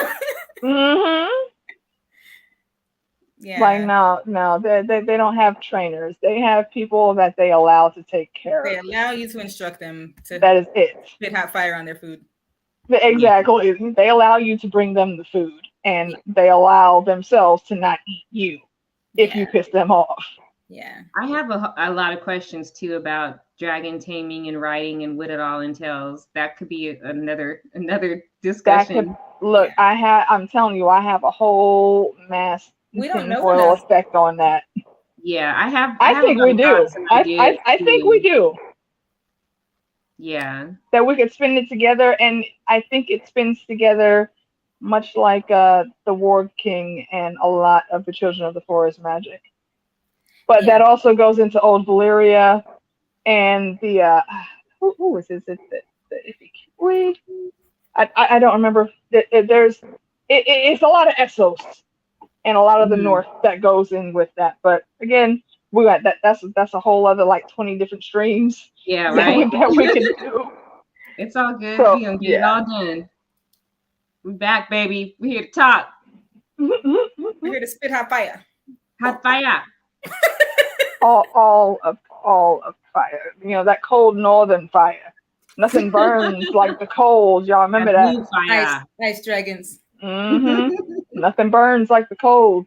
Yeah. Like no, they don't have trainers. They have people that they allow to take care of. They allow you to instruct them to. That is it. Spit hot fire on their food. Exactly. They allow you to bring them the food, and they allow themselves to not eat you if you piss them off. Yeah. I have a lot of questions too about dragon taming and riding and what it all entails. That could be another discussion. I'm telling you, I have a whole mass tinfoil effect on that. Yeah, I think we do. I think we do. Yeah. That we could spin it together, and I think it spins together much like the Warg King and a lot of the Children of the Forest magic. But that also goes into Old Valyria and the who was it? I don't remember. It's a lot of Essos and a lot of the North that goes in with that. But again, we got that's a whole other like 20 different streams. Yeah, right. That we can do. It's all good. So, we gonna get it all done. We back, baby. We here to talk. We're here to spit hot fire. Hot fire. all of fire. You know, that cold northern fire. Nothing burns like the cold. Y'all remember that? Ice dragons. Nothing burns like the cold.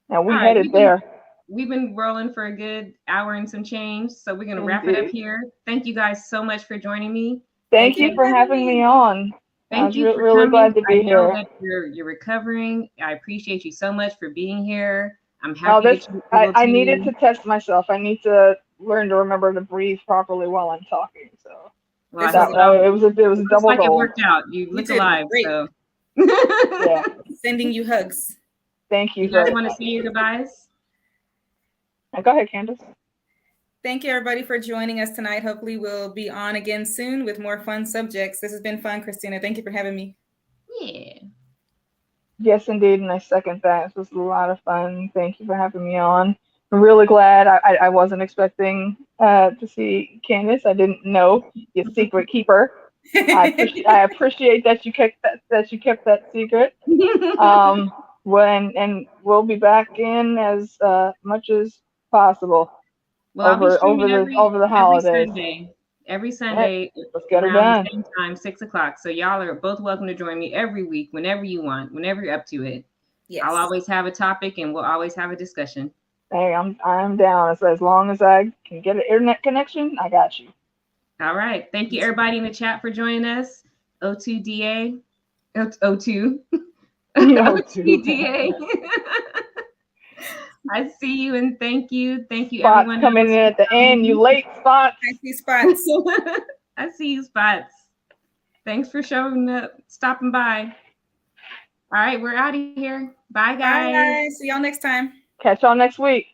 Now we headed there. We've been rolling for a good hour and some change, so we're gonna wrap it up here. Thank you guys so much for joining me. Thank you for having me on. Thank you for really coming. glad to I be know here. that you're recovering. I appreciate you so much for being here. I'm Oh, happy that you're able I needed to. to test myself. I need to learn to remember to breathe properly while I'm talking. So Well, I This was hope a, it all. it was It a looks double like it gold. worked out. You you look did alive, great. so. Yeah. Sending you hugs. Thank you You guys very want to much. say your goodbyes? Go ahead, Candace. Thank you, everybody, for joining us tonight. Hopefully, we'll be on again soon with more fun subjects. This has been fun, Christina. Thank you for having me. Yeah. Yes, indeed, and I second that. This was a lot of fun. Thank you for having me on. I'm really glad. I wasn't expecting to see Candace. I didn't know you secret keeper. I appreciate that you kept that secret. And we'll be back in as much as possible Well, I'll be streaming over the every holidays. Sunday. Every Right, Sunday let's get her around the done. same time, 6 o'clock. So y'all are both welcome to join me every week, whenever you want, whenever you're up to it. Yes. I'll always have a topic and we'll always have a discussion. Hey, I'm down. As long as I can get an internet connection, I got you. All right. Thank you, everybody in the chat, for joining us. O2DA. O2. O2DA. I see you and thank you. Thank you, Spots everyone coming else. in at the end. You late, Spots. I see Spots. I see you, Spots. Thanks for showing up, stopping by. All right, we're out of here. Bye, guys. Bye. See y'all next time. Catch y'all next week.